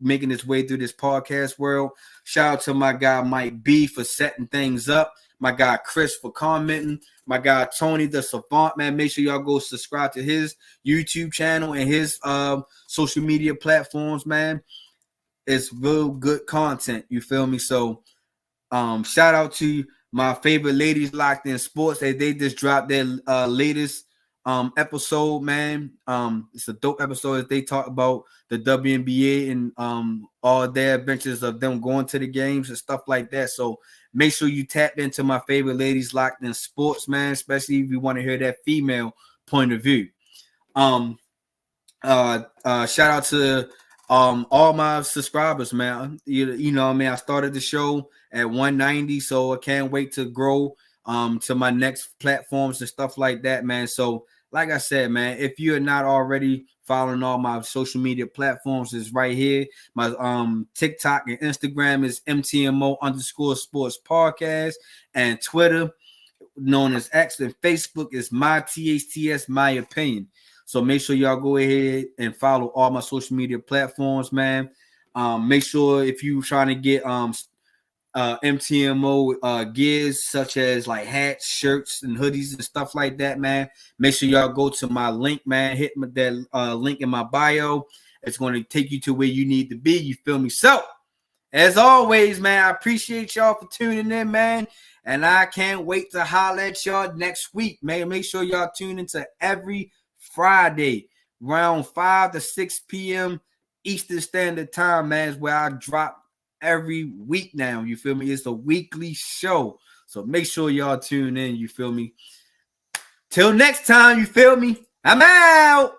making his way through this podcast world. Shout out to my guy Mike B for setting things up. My guy Chris for commenting. My guy Tony the Savant, man. Make sure y'all go subscribe to his YouTube channel and his social media platforms, man. It's real good content. You feel me? So shout out to my favorite ladies locked in sports. They just dropped their latest episode, man. It's a dope episode as they talk about the WNBA and all their adventures of them going to the games and stuff like that. So make sure you tap into my favorite ladies locked in sports, man, especially if you want to hear that female point of view. Shout out to all my subscribers, man. You know what I mean? I started the show at 190, so I can't wait to grow to my next platforms and stuff like that, man. So like I said, man, if you're not already following all my social media platforms, is right here. My TikTok and Instagram is MTMO_sports podcast, and Twitter, known as X, and Facebook is my THTS, my opinion. So make sure y'all go ahead and follow all my social media platforms, man. Make sure if you're trying to get MTMO gears such as like hats, shirts, and hoodies and stuff like that, man, make sure y'all go to my link, man. Hit that link in my bio. It's going to take you to where you need to be. You feel me? So, as always, man, I appreciate y'all for tuning in, man. And I can't wait to holler at y'all next week, man. Make sure y'all tune into every Friday around 5 to 6 p.m. Eastern Standard Time, man, is where I drop every week now. You feel me? It's a weekly show. So make sure y'all tune in. You feel me? Till next time, you feel me? I'm out.